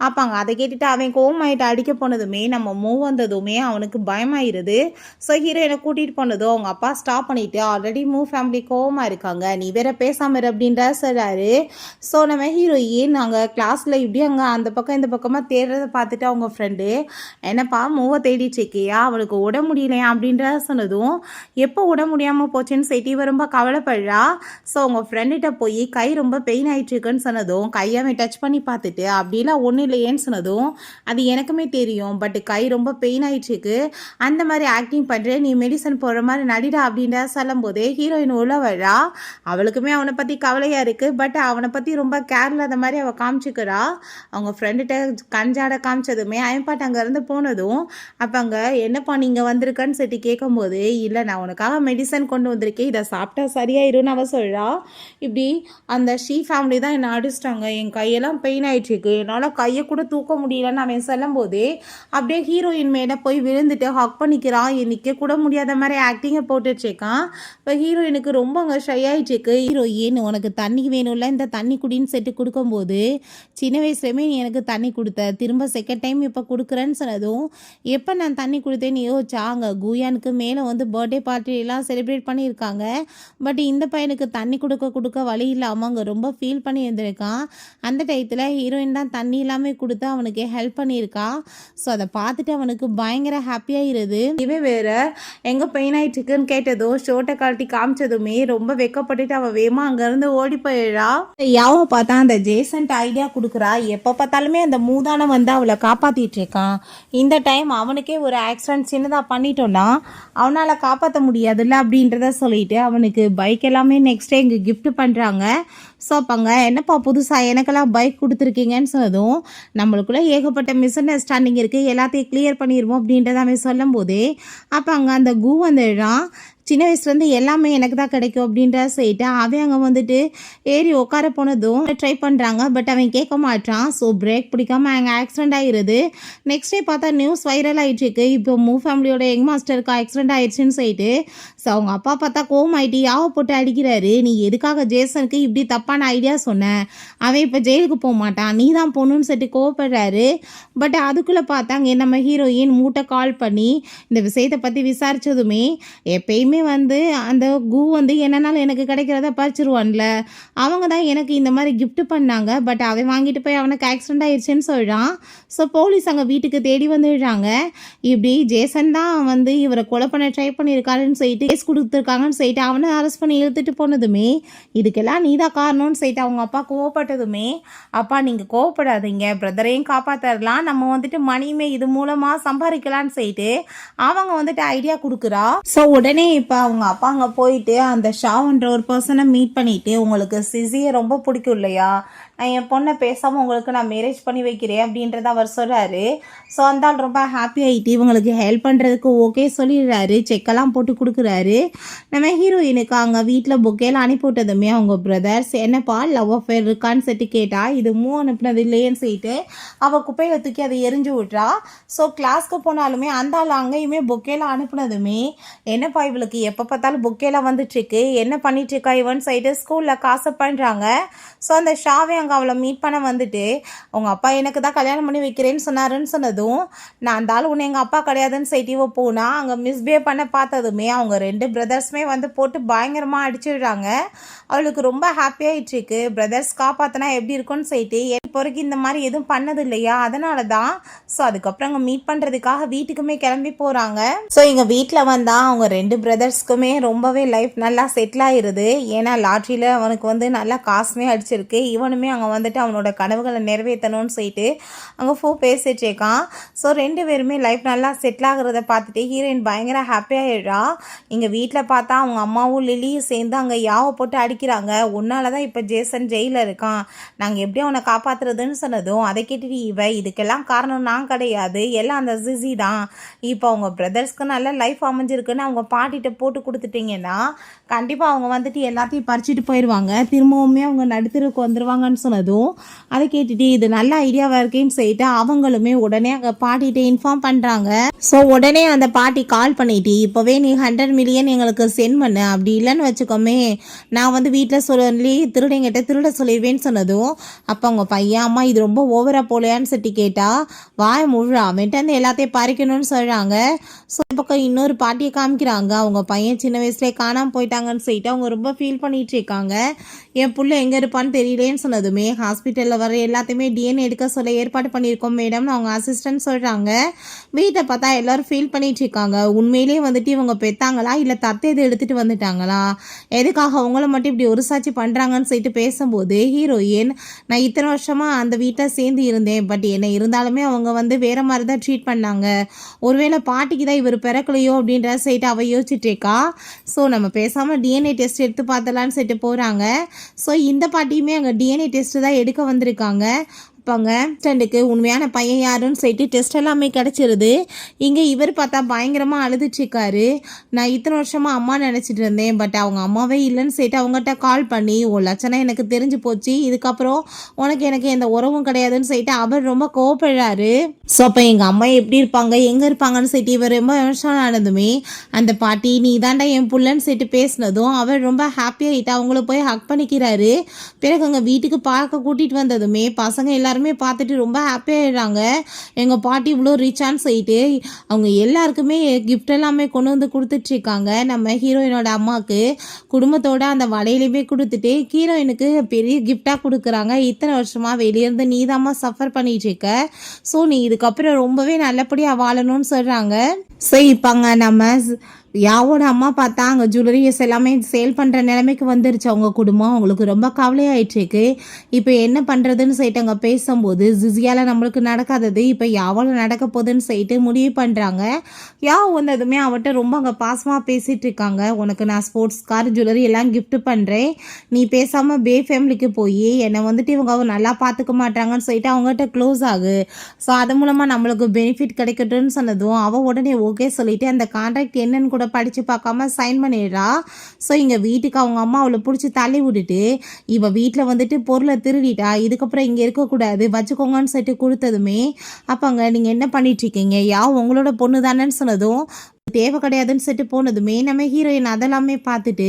அப்பாங்க அதை கேட்டுட்டு அவன் கோவமாயிட்டு அடிக்க போனதுமே நம்ம மூவ் வந்ததுமே அவனுக்கு பயமாயிருது. ஸோ ஹீரோயினை கூட்டிகிட்டு போனதும் அவங்க அப்பா ஸ்டாப் பண்ணிவிட்டு ஆல்ரெடி மூவ் ஃபேமிலி கோவமாக இருக்காங்க, நீ வேற பேசாமல் இரு அப்படின்ற சொல்கிறாரு. ஸோ நம்ம ஹீரோயின் நாங்கள் கிளாஸில் இப்படி அங்கே அந்த பக்கம் இந்த பக்கமாக தேடுறதை பார்த்துட்டு அவங்க ஃப்ரெண்டு என்னப்பா மூவை தேடிட்டு இருக்கியா, அவளுக்கு உட முடியலையா அப்படின்ற சொன்னதும் எப்போ உட முடியாமல் போச்சுன்னு சொல்லிட்டு இவ ரொம்ப கவலைப்படுறா. ஸோ உங்கள் ஃப்ரெண்டுகிட்ட போய் கை ரொம்ப பெயின் ஆகிட்டு இருக்குன்னு சொன்னதும் கையாவே டச் பண்ணி பார்த்துட்டு அப்படிலாம் ஒன்றும் இல்லையேன்னு சொன்னதும் அது எனக்குமே தெரியும், பட் கை ரொம்ப பெயின் ஆகிட்டுருக்கு, அந்த மாதிரி ஆக்டிங் பண்ணுறேன், நீ மெடிசன் போடுற மாதிரி நடிடா அப்படின்ற சொல்லும் போதே ஹீரோயின் உள்ள வரா. அவளுக்குமே அவனை பற்றி கவலையாக இருக்குது, பட் அவனை பற்றி ரொம்ப கேர் இல்லாத மாதிரி அவள் காமிச்சிக்கிறா. அவங்க ஃப்ரெண்டுகிட்ட கஞ்சாட காமிச்சதுமே அயன்பாட்டு அங்கேருந்து போனதும் அப்போ அங்கே என்னப்பா நீங்கள் வந்திருக்கன்னு சொல்லி கேட்கும்போது இல்லை நான் உனக்காக மெடிசன் கொண்டு வந்திருக்கேன், இதை சாப்பிட்டா சரியாயிரும்னு அவள் சொல்கிறா. இப்படி அந்த ஷீ ஃபேமிலி தான் என்னை அடிச்சிட்டாங்க, என் கையெல்லாம் பெயின் ஆகிட்டுருக்கு, என்னால் கையை கூட தூக்க முடியலன்னு அவன் சொல்லும் போதே அப்படியே ஹீரோயின் மேலே போய் விழுந்துட்டு ஹக் பண்ணிக்கிறான். நிற்க கூட முடியாத மாதிரி ஆக்டிங்கை போட்டுட்ருக்கான். இப்போ ஹீரோயினுக்கு ரொம்ப அங்கே ஷை ஆகிட்டுருக்கு. ஹீரோயின் உனக்கு தண்ணி வேணும்ல, இந்த தண்ணி குடின்னு செட்டு கொடுக்கும்போது சின்ன வயசுலேயுமே நீ எனக்கு தண்ணி கொடுத்த, திரும்ப செகண்ட் டைம் இப்போ கொடுக்குறேன்னு சொன்னதும் எப்போ நான் தண்ணி கொடுத்தேன்னு யோசிச்சா அங்கே குயானுக்கு மேலே வந்து பர்த்டே பார்ட்டிலாம் செலிப்ரேட் பண்ணியிருக்காங்க, பட் இந்த பையனுக்கு தண்ணி கொடுக்க வழி இல்லாமல் அங்கே ரொம்ப ஃபீல் பண்ணி இருந்திருக்கான். அந்த டயத்தில் ஹீரோயின் தான் தண்ணி எல்லாமே கொடுத்து அவனுக்கு ஹெல்ப் பண்ணியிருக்கான். ஸோ அதை பார்த்துட்டு அவனுக்கு பயங்கர ஹாப்பியாகிருது. இவன் வேற எங்கே பெயின் ஆகிட்டுருக்குன்னு கேட்டதோ ஷோட்டை கழட்டி காமிச்சதுமே ரொம்ப வெக்கப்பட்டுட்டு அவள் வேகமாக அங்கேருந்து ஓடி போயிடுறா. யாவை பார்த்தா அந்த ஜேசன்ட் ஐடியா கொடுக்குறா, எப்போ பார்த்தாலுமே அந்த மூதானம் வந்து அவளை காப்பாற்றிட்டு இருக்கான், இந்த டைம் அவனுக்கே ஒரு ஆக்சிடென்ட் சின்னதாக பண்ணிட்டோன்னா அவனால் காப்பாற்ற முடியாதுல்ல அப்படின்றத சொல்லிட்டு அவனுக்கு பைக் எல்லாமே நெக்ஸ்ட் டே இங்கே கிஃப்ட் பண்ணுறாங்க. ஸோ அப்போங்க என்னப்பா புதுசாக எனக்கெல்லாம் பைக் கொடுத்துருக்கீங்கன்னு சொன்னதும் நம்மளுக்குள்ளே ஏகப்பட்ட மிஸ் அண்டர்ஸ்டாண்டிங் இருக்குது, எல்லாத்தையும் கிளியர் பண்ணிடுவோம் அப்படின்றத அவன் சொல்லும் போதே அப்போ அங்கே அந்த கூ வந்துடுறான். சின்ன வயசுலேருந்து எல்லாமே எனக்கு தான் கிடைக்கும் அப்படின்ற சொல்லிட்டு அவன் அங்கே வந்துட்டு ஏறி உட்கார போனதும் ட்ரை பண்ணுறாங்க, பட் அவன் கேட்க மாட்டான். ஸோ பிரேக் பிடிக்காமல் அங்கே ஆக்சிடென்ட் ஆகிடுது. நெக்ஸ்ட் டே பார்த்தா நியூஸ் வைரல் ஆகிட்டுருக்கு, இப்போ மூ ஃபேமிலியோட யங் மாஸ்டருக்கு ஆக்சிடென்ட் ஆகிடுச்சின்னு சொல்லிட்டு. ஸோ அவங்க அப்பா பார்த்தா கோவம் ஆகிட்டு யாவை போட்டு அடிக்கிறாரு, நீ எதுக்காக ஜேசனுக்கு இப்படி தப்பான ஐடியா சொன்னேன், அவன் இப்போ ஜெயிலுக்கு போக மாட்டான், நீ தான் போகணுன்னு சொல்லிட்டு கோவப்படுறாரு. பட் அதுக்குள்ளே பார்த்தாங்க நம்ம ஹீரோயின் மூட்டை கால் பண்ணி இந்த விஷயத்தை பற்றி விசாரித்ததுமே எப்பயுமே வந்து அந்த கூ வந்து என்னன்னாலும் எனக்கு கிடைக்கிறத பறிச்சிருவான்ல, அவங்க தான் எனக்கு இந்த மாதிரி கிஃப்ட் பண்ணாங்க, பட் அவன் வாங்கிட்டு போய் அவனுக்கு ஆக்சிடென்ட் ஆயிடுச்சுன்னு சொல்கிறான். ஸோ போலீஸ் அங்கே வீட்டுக்கு தேடி வந்துடுறாங்க. இப்படி ஜேசன் தான் வந்து இவரை கொலை பண்ண ட்ரை பண்ணியிருக்காருன்னு சொல்லிட்டு கேஸ் கொடுத்துருக்காங்கன்னு சொல்லிட்டு அவனை அரெஸ்ட் பண்ணி இழுத்துட்டு போனதுமே இதுக்கெல்லாம் நீ தான் காரணம்னு சொல்லிட்டு அவங்க அப்பா கோவப்பட்டதுமே அப்பா நீங்கள் கோவப்படாதீங்க, பிரதரையும் காப்பாற்றலாம், நம்ம வந்துட்டு மணியுமே இது மூலமாக சம்பாதிக்கலான்னு சொல்லிட்டு அவங்க வந்துட்டு ஐடியா கொடுக்குறா. ஸோ உடனே இப்போ அவங்க அப்பா அங்கே போயிட்டு அந்த ஷாவ்ன்ற ஒரு பர்சனை மீட் பண்ணிட்டு உங்களுக்கு சிசியை ரொம்ப பிடிக்கும் இல்லையா, நான் என் பொண்ணை பேசாமல் உங்களுக்கு நான் மேரேஜ் பண்ணி வைக்கிறேன் அப்படின்றத அவர் சொல்கிறாரு. ஸோ அந்த ஆள் ரொம்ப ஹாப்பி ஆகிட்டு இவங்களுக்கு ஹெல்ப் பண்ணுறதுக்கு ஓகே சொல்லிடுறாரு, செக்கெல்லாம் போட்டு கொடுக்குறாரு. நம்ம ஹீரோயினுக்கு அங்கே வீட்டில் புக்கேலாம் அனுப்பி விட்டதுமே அவங்க பிரதர்ஸ் என்னப்பா லவ் அஃபேர் இருக்கான்னு சொல்லிட்டு கேட்டால் இது அனுப்புனது இல்லையேன்னு சொல்லிட்டு அவள் குப்பையை தூக்கி அதை எரிஞ்சு விட்றா. ஸோ கிளாஸ்க்கு போனாலுமே அந்த ஆள் அங்கேயுமே புக்கேலாம் அனுப்புனதுமே என்னப்பா இவளுக்கு எப்போ பார்த்தாலும் புக்கேலாம் வந்துட்டுருக்கு, என்ன பண்ணிட்டுருக்கா இவன் சொல்லிட்டு ஸ்கூலில் காசு பண்ணுறாங்க. ஸோ அந்த ஷாவே அங்கே அவளை மீட் பண்ண வந்துட்டு அவங்க அப்பா எனக்கு தான் கல்யாணம் பண்ணி வைக்கிறேன்னு சொன்னாருன்னு சொன்னதும் நான் அந்த ஆள் உன்னை எங்கள் அப்பா கிடையாதுன்னு சொல்லிட்டு போனால் அங்கே மிஸ்பிஹேவ் பண்ண பார்த்ததுமே அவங்க ரெண்டு பிரதர்ஸுமே வந்து போட்டு பயங்கரமாக அடிச்சிடுறாங்க. அவளுக்கு ரொம்ப ஹாப்பியாகிட்டுருக்கு, பிரதர்ஸ் காப்பாற்றினா எப்படி இருக்குன்னு சொல்லிட்டு இப்போ வரைக்கும் இந்த மாதிரி எதுவும் பண்ணது இல்லையா, அதனால தான். ஸோ அதுக்கப்புறம் அங்கே மீட் பண்ணுறதுக்காக வீட்டுக்குமே கிளம்பி போகிறாங்க. ஸோ எங்கள் வீட்டில் வந்தால் அவங்க ரெண்டு பிரதர்ஸ்க்குமே ரொம்பவே லைஃப் நல்லா செட்டில் ஆகிடுது. ஏன்னா லாட்ரியில் அவனுக்கு வந்து நல்லா காசுமே அடிச்சிருக்கு, இவனுமே அங்கே வந்துட்டு அவனோட கனவுகளை நிறைவேற்றணும்னு சொல்லிட்டு அங்கே பேசிட்டு இருக்கான். ஸோ ரெண்டு பேருமே லைஃப் நல்லா செட்டில் ஆகிறத பார்த்துட்டு ஹீரோயின் பயங்கர ஹாப்பியாகிடுறா. எங்கள் வீட்டில் பார்த்தா அவங்க அம்மாவும் லிலியும் சேர்ந்து அங்கே யாவை போட்டு அடிக்கிறாங்க, உன்னால தான் இப்போ ஜேசன் ஜெயிலில் இருக்கான், நாங்கள் எப்படி அவனை காப்பாற்றுறதுன்னு சொன்னதும் அதை கேட்டுட்டு இதுக்கெல்லாம் காரணம் நான் கிடையாது, எல்லாம் அந்த ஜிசி தான், இப்போ அவங்க பிரதர்ஸ்க்கு நல்ல லைஃப் அமைஞ்சிருக்குன்னு அவங்க பாட்டிகிட்ட போட்டு கொடுத்துட்டிங்கன்னா கண்டிப்பாக அவங்க வந்துட்டு எல்லாத்தையும் பறிச்சுட்டு போயிடுவாங்க, திரும்பவுமே அவங்க நடுத்தருக்கு வந்துடுவாங்கன்னு சொன்னதும் அதை கேட்டுட்டு இது நல்ல ஐடியாவாக இருக்கேன்னு சொல்லிட்டு அவங்களுமே உடனே அங்கே பாட்டிகிட்ட இன்ஃபார்ம் பண்ணுறாங்க. ஸோ உடனே அந்த பாட்டி கால் பண்ணிட்டு இப்போவே நீ 100 மில்லியன் எங்களுக்கு சென்ட் பண்ணு, அப்படி இல்லைன்னு வச்சுக்கோமே நான் வந்து வீட்டில் சொல்லி திருடங்கிட்ட திருட சொல்லிடுவேன்னு சொன்னதும் அப்போ அவங்க பையன் அம்மா இது ரொம்ப ஓவராக போலையான்னு சொல்லி கேட்டா வாய் முழுறா அவன்ட்டு எல்லாத்தையும் பறிக்கணும்னு சொல்கிறாங்க. ஸோ பக்கம் இன்னொரு பாட்டியை காமிக்கிறாங்க, அவங்க பையன் சின்ன வயசுலேயே காணாமல் போயிட்டாங்கன்னு சொல்லிட்டு அவங்க ரொம்ப ஃபீல் பண்ணிட்டு இருக்காங்க. என் புள்ள எங்கே இருப்பான்னு தெரியலேன்னு சொன்னதுமே ஹாஸ்பிட்டலில் வர எல்லாத்தையுமே டிஎன்ஏ எடுக்க சொல்ல ஏற்பாடு பண்ணியிருக்கோம் மேடம்னு அவங்க அசிஸ்டன்ட் சொல்கிறாங்க. வீட்டை பார்த்தா எல்லோரும் ஃபீல் பண்ணிட்டு இருக்காங்க, உண்மையிலேயே வந்துட்டு இவங்க பெற்றாங்களா இல்லை தத்தை எது எடுத்துகிட்டு வந்துட்டாங்களா, எதுக்காக அவங்கள மட்டும் இப்படி ஒரு சாட்சி பண்ணுறாங்கன்னு சொல்லிட்டு பேசும்போது ஹீரோயின் நான் இத்தனை வருஷமாக அந்த வீட்டில் சேர்ந்து இருந்தேன், பட் என்ன இருந்தாலுமே அவங்க வந்து வேறு மாதிரி தான் ட்ரீட் பண்ணாங்க, ஒருவேளை பாட்டிக்கு தான் இவர் பிறக்கலையோ அப்படின்ற சொல்லிட்டு அவள் யோசிச்சுட்டேக்கா. ஸோ நம்ம பேசாமல் டிஎன்ஏ டெஸ்ட் எடுத்து பார்த்தலான்னு சொல்லிட்டு போகிறாங்க. ஸோ இந்த பாட்டியுமே அங்கே டிஎன்ஏ டெஸ்ட்டு தான் எடுக்க வந்திருக்காங்க. இருப்பாங்க. ஸ்டண்டுக்கு உண்மையான பையன் யாருன்னு சொல்லிட்டு டெஸ்ட் எல்லாமே கிடச்சிருது. இங்கே இவர் பார்த்தா பயங்கரமாக அழுதுச்சிருக்காரு. நான் இத்தனை வருஷமாக அம்மா நினச்சிட்டு இருந்தேன், பட் அவங்க அம்மாவே இல்லைன்னு சொல்லிட்டு அவங்ககிட்ட கால் பண்ணி ஒரு லட்சணம் எனக்கு தெரிஞ்சு போச்சு, இதுக்கப்புறம் உனக்கு எனக்கு எந்த உறவும் கிடையாதுன்னு சொல்லிட்டு அவர் ரொம்ப கோவப்படுறாரு. ஸோ அப்போ எங்கள் அம்மா எப்படி இருப்பாங்க எங்கே இருப்பாங்கன்னு சொல்லிட்டு இவர் ரொம்ப எமோஷனல் ஆனதுமே அந்த பாட்டி நீ தாண்டா என் புள்ளன்னு சொல்லிட்டு பேசினதும் அவர் ரொம்ப ஹாப்பியாகிட்டு அவங்கள போய் ஹக் பண்ணிக்கிறாரு. பிறகு அங்கே வீட்டுக்கு பார்க்க கூட்டிகிட்டு வந்ததுமே பசங்க எல்லாருமே பார்த்துட்டு ரொம்ப ஹாப்பியாகிடுறாங்க. எங்கள் பாட்டி இவ்வளோ ரிச்சான்னு சொல்லிட்டு அவங்க எல்லாருக்குமே கிஃப்ட் எல்லாமே கொண்டு வந்து கொடுத்துட்ருக்காங்க. நம்ம ஹீரோயினோட அம்மாவுக்கு குடும்பத்தோட அந்த வடையிலையுமே கொடுத்துட்டு ஹீரோயினுக்கு பெரிய கிஃப்டாக கொடுக்குறாங்க. இத்தனை வருஷமாக வெளியேருந்து நீதாம்மா சஃபர் பண்ணிட்டு இருக்க, ஸோ நீ இதுக்கப்புறம் ரொம்பவே நல்லபடியாக வாழணும்னு சொல்கிறாங்க. ஸோ இப்போங்க நம்ம யாவோட அம்மா பார்த்தா அங்கே ஜுவல்லரிஸ் எல்லாமே சேல் பண்ணுற நிலைமைக்கு வந்துருச்சு அவங்க குடும்பம். அவங்களுக்கு ரொம்ப கவலையாயிட்டுருக்கு. இப்போ என்ன பண்ணுறதுன்னு சொல்லிட்டு அங்கே பேசும்போது ஜிசியால் நம்மளுக்கு நடக்காதது இப்போ யாவோட நடக்க போகுதுன்னு சொல்லிட்டு முடிவு பண்ணுறாங்க. யாவ் வந்ததுமே அவட்ட ரொம்ப அங்கே பாசமாக பேசிகிட்டு இருக்காங்க. உனக்கு நான் ஸ்போர்ட்ஸ் கார் ஜுவல்லரி எல்லாம் கிஃப்ட் பண்ணுறேன், நீ பேசாமல் பே ஃபேமிலிக்கு போய் என்னை வந்துட்டு இவங்க நல்லா பார்த்துக்க மாட்டாங்கன்னு சொல்லிட்டு அவங்ககிட்ட க்ளோஸ் ஆகு. ஸோ அது மூலமாக நம்மளுக்கு பெனிஃபிட் கிடைக்கட்டும்னு சொன்னதும் அவள் உடனே ஓகே சொல்லிட்டு அந்த கான்ட்ராக்ட் என்னன்னு கூட படித்து பார்க்காம சைன் பண்ணிடுறா. ஸோ இங்கே வீட்டுக்கு அவங்க அம்மா அவளை பிடிச்சி தள்ளி விட்டுட்டு இவள் வீட்டில் வந்துட்டு பொருளை திருடிட்டா, இதுக்கப்புறம் இங்கே இருக்கக்கூடாது வச்சுக்கோங்கன்னு சொல்லிட்டு கொடுத்ததுமே அப்போங்க நீங்கள் என்ன பண்ணிட்டுருக்கீங்க, உங்களோட பொண்ணு தானேன்னு சொன்னதும் தேவை கிடையாதுன்னு சொல்லிட்டு போனதுமே நம்ம ஹீரோயின் அதெல்லாமே பார்த்துட்டு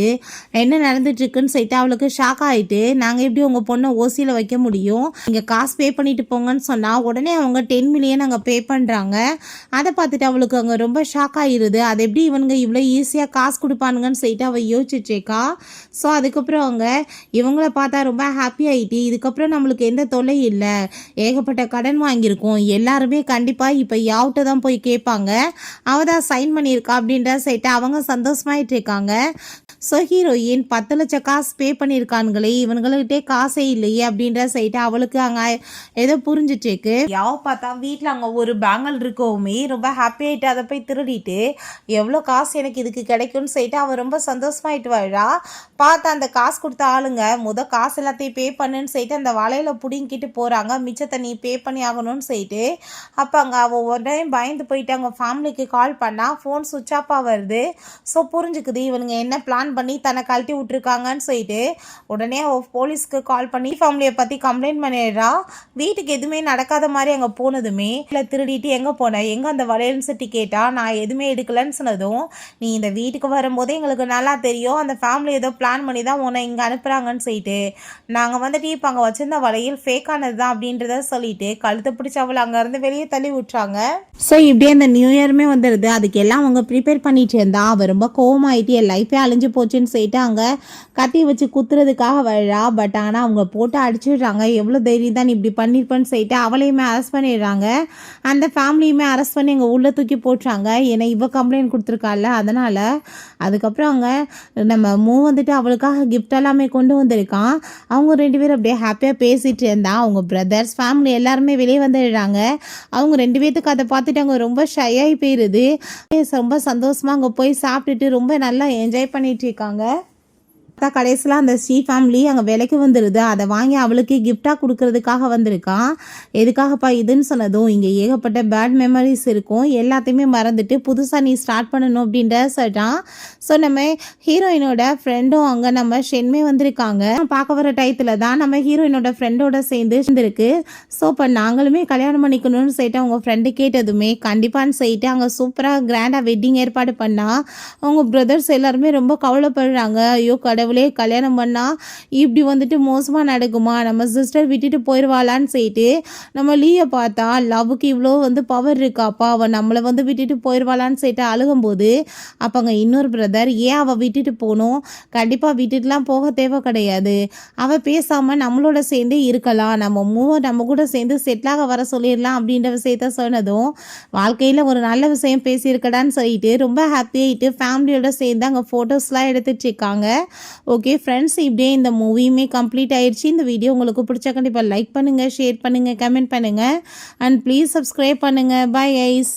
என்ன நடந்துட்டுருக்குன்னு சொல்லிட்டு அவளுக்கு ஷாக் ஆகிட்டு நாங்கள் எப்படி உங்கள் பொண்ணை ஓசியில் வைக்க முடியும், நீங்கள் காசு பே பண்ணிட்டு போங்கன்னு சொன்னால் உடனே அவங்க 10 மில்லியன் அங்கே பே பண்ணுறாங்க. அதை பார்த்துட்டு அவளுக்கு அங்கே ரொம்ப ஷாக் ஆகிடுது. அது எப்படி இவனுங்க இவ்வளோ ஈஸியாக காசு கொடுப்பானுங்கன்னு சொல்லிட்டு அவள் யோசிச்சுட்ருக்கா. ஸோ அதுக்கப்புறம் அவங்க இவங்கள பார்த்தா ரொம்ப ஹாப்பி ஆகிட்டு இதுக்கப்புறம் நம்மளுக்கு எந்த தொல்லை இல்லை, ஏகப்பட்ட கடன் வாங்கியிருக்கோம், எல்லாருமே கண்டிப்பாக இப்போ யாவ்கிட்ட தான் போய் கேட்பாங்க, அவள் தான் சைன் பண்ணியிருக்கா அப்படின்ற சைட்டு அவங்க சந்தோஷமாயிட்டு இருக்காங்க. ஸோ ஹீரோயின் 10 லட்சம் காசு பே பண்ணியிருக்கானுங்களே இவனுங்கள்கிட்டே காசே இல்லையே அப்படின்ற சைட்டு அவளுக்கு அங்கே ஏதோ புரிஞ்சிட்ருக்கு. யாவ் பார்த்தா வீட்டில் அங்கே ஒரு பேங்கல் இருக்கவுமே ரொம்ப ஹாப்பி ஆகிட்டு அதை போய் திருடிட்டு எவ்வளோ காசு எனக்கு இதுக்கு கிடைக்கும்னு சொல்லிட்டு அவள் ரொம்ப சந்தோஷமாயிட்டு வாழா. பார்த்தா அந்த காசு கொடுத்த ஆளுங்க காசு எல்லாத்தையும் பே பண்ணுன்னு சொல்லிட்டு அந்த வலையில் பிடிங்கிட்டு போகிறாங்க, மிச்சத்தை நீ பே பண்ணி ஆகணும்னு சொல்லிட்டு. அப்போ அங்கே அவள் உடனே பயந்து போயிட்டு அவங்க ஃபேமிலிக்கு கால் பண்ணால் ஃபோன் சுவிட்ச் ஆஃபாக வருது. ஸோ புரிஞ்சுக்குது இவனுங்க என்ன பிளான் பண்ணி தன்னை கழட்டி விட்டுருக்காங்கன்னு சொல்லிட்டு உடனே அவள் போலீஸ்க்கு கால் பண்ணி ஃபேமிலியை பற்றி கம்ப்ளைண்ட் பண்ணிடுறா. வீட்டுக்கு எதுவுமே நடக்காத மாதிரி அங்கே போனதுமே இல்லை திருடிட்டு எங்கே போனேன் எங்கே அந்த வளையல்னு சொல்லி கேட்டா நான் எதுவுமே எடுக்கலன்னு சொன்னதும் நீ இந்த வீட்டுக்கு வரும்போதே எங்களுக்கு நல்லா தெரியும் அந்த ஃபேமிலி ஏதோ பிளான் பண்ணி தான் உன்னை இங்கே அனுப்புகிறாங்கன்னு சொல்லிட்டு நாங்கள் வந்துட்டு இப்போ அங்கே வச்சிருந்த வளையல் ஃபேக்கானது தான் அப்படின்றத சொல்லிட்டு கழுத்தை பிடிச்சி அவளை அங்கேருந்து வெளியே தள்ளி விட்டுறாங்க. ஸோ இப்படியே அந்த நியூ இயருமே வந்துடுது. அதுக்கு எல்லாம் அவங்க ப்ரிப்பேர் பண்ணிட்டு இருந்தா அவள் ரொம்ப கோவமாயிட்டு என் லைஃபே அழிஞ்சு போச்சுன்னு சொல்லிட்டு அங்கே கத்தி வச்சு குத்துறதுக்காக வழா. பட் ஆனால் அவங்க போட்டு அடிச்சிடுறாங்க. எவ்வளோ தைரியம் தான் இப்படி பண்ணியிருப்பேன்னு சொல்லிட்டு அவளையுமே அரெஸ்ட் பண்ணிடுறாங்க. அந்த ஃபேமிலியுமே அரெஸ்ட் பண்ணி எங்கள் உள்ளே தூக்கி போட்டுறாங்க. ஏன்னா இவ கம்ப்ளைண்ட் கொடுத்துருக்கால அதனால். அதுக்கப்புறம் அவங்க நம்ம வந்துட்டு அவளுக்காக கிஃப்ட் எல்லாமே கொண்டு வந்திருக்கான். அவங்க 2 பேரும் அப்படியே ஹாப்பியாக பேசிகிட்டு இருந்தா அவங்க பிரதர்ஸ் ஃபேமிலி எல்லாருமே வெளியே வந்துடுறாங்க. அவங்க 2 பேர்த்துக்கு அதை பார்த்துட்டு அவங்க ரொம்ப ஷையாகி போயிடுது. ரொம்ப சந்தோஷமாக அங்கே போய் சாப்பிட்டுட்டு ரொம்ப நல்லா என்ஜாய் பண்ணிட்டு இருக்காங்க. கடைசியில் அந்த ஸ்ரீ ஃபேமிலி அங்கே விலைக்கு வந்துடுது. அதை வாங்கி அவளுக்கு கிஃப்டாக கொடுக்கறதுக்காக வந்திருக்கான். எதுக்காகப்பா இதுன்னு சொன்னதும், இங்கே ஏகப்பட்ட பேட் மெமரிஸ் இருக்கும், எல்லாத்தையுமே மறந்துட்டு புதுசாக நீ ஸ்டார்ட் பண்ணணும் அப்படின்ற சொல்லிட்டான். ஸோ நம்ம ஹீரோயினோட ஃப்ரெண்டும் அங்கே நம்ம ஷென்மே வந்திருக்காங்க. பார்க்க வர டயத்தில் தான் நம்ம ஹீரோயினோட ஃப்ரெண்டோட சேர்ந்து இருந்திருக்கு. ஸோ இப்போ நாங்களுமே கல்யாணம் பண்ணிக்கணும்னு சொல்லிட்டு அவங்க ஃப்ரெண்டு கேட்டதுமே கண்டிப்பான்னு சொல்லிட்டு அங்கே சூப்பராக கிராண்டாக வெட்டிங் ஏற்பாடு பண்ணால் அவங்க பிரதர்ஸ் எல்லாருமே ரொம்ப கவலைப்படுறாங்க. ஐயோ கடவுளே, கல்யாணம் பண்ணால் இப்படி வந்துட்டு மோசமாக நடக்குமா, நம்ம சிஸ்டர் விட்டுட்டு போயிடுவாளான்னு சொல்லிட்டு நம்ம லீயை பார்த்தா லவ்வுக்கு இவ்வளோ பவர் இருக்காப்பா, அவள் நம்மளை விட்டுட்டு போயிடுவாளான்னு சொல்லிட்டு அழுகும்போது அப்போ அங்கே இன்னொரு பிரதர், ஏன் அவள் விட்டுட்டு போகணும், கண்டிப்பாக விட்டுட்டுலாம் போக தேவை கிடையாது, அவள் பேசாமல் நம்மளோட சேர்ந்தே இருக்கலாம், நம்ம கூட சேர்ந்து செட்டிலாக வர சொல்லிடலாம் அப்படின்ற விஷயத்த சொன்னதும் வாழ்க்கையில் ஒரு நல்ல விஷயம் பேசியிருக்கடான்னு சொல்லிட்டு ரொம்ப ஹாப்பியாகிட்டு ஃபேமிலியோட சேர்ந்து அங்கே ஃபோட்டோஸ்லாம் எடுத்துட்டு இருக்காங்க. ஓகே ஃப்ரெண்ட்ஸ், இப்படியே இந்த மூவியுமே கம்ப்ளீட் ஆயிடுச்சு. இந்த வீடியோ உங்களுக்கு பிடிச்சா கண்டிப்பாக லைக் பண்ணுங்கள், ஷேர் பண்ணுங்கள், கமெண்ட் பண்ணுங்கள் அண்ட் ப்ளீஸ் சப்ஸ்கிரைப் பண்ணுங்கள். Bye guys.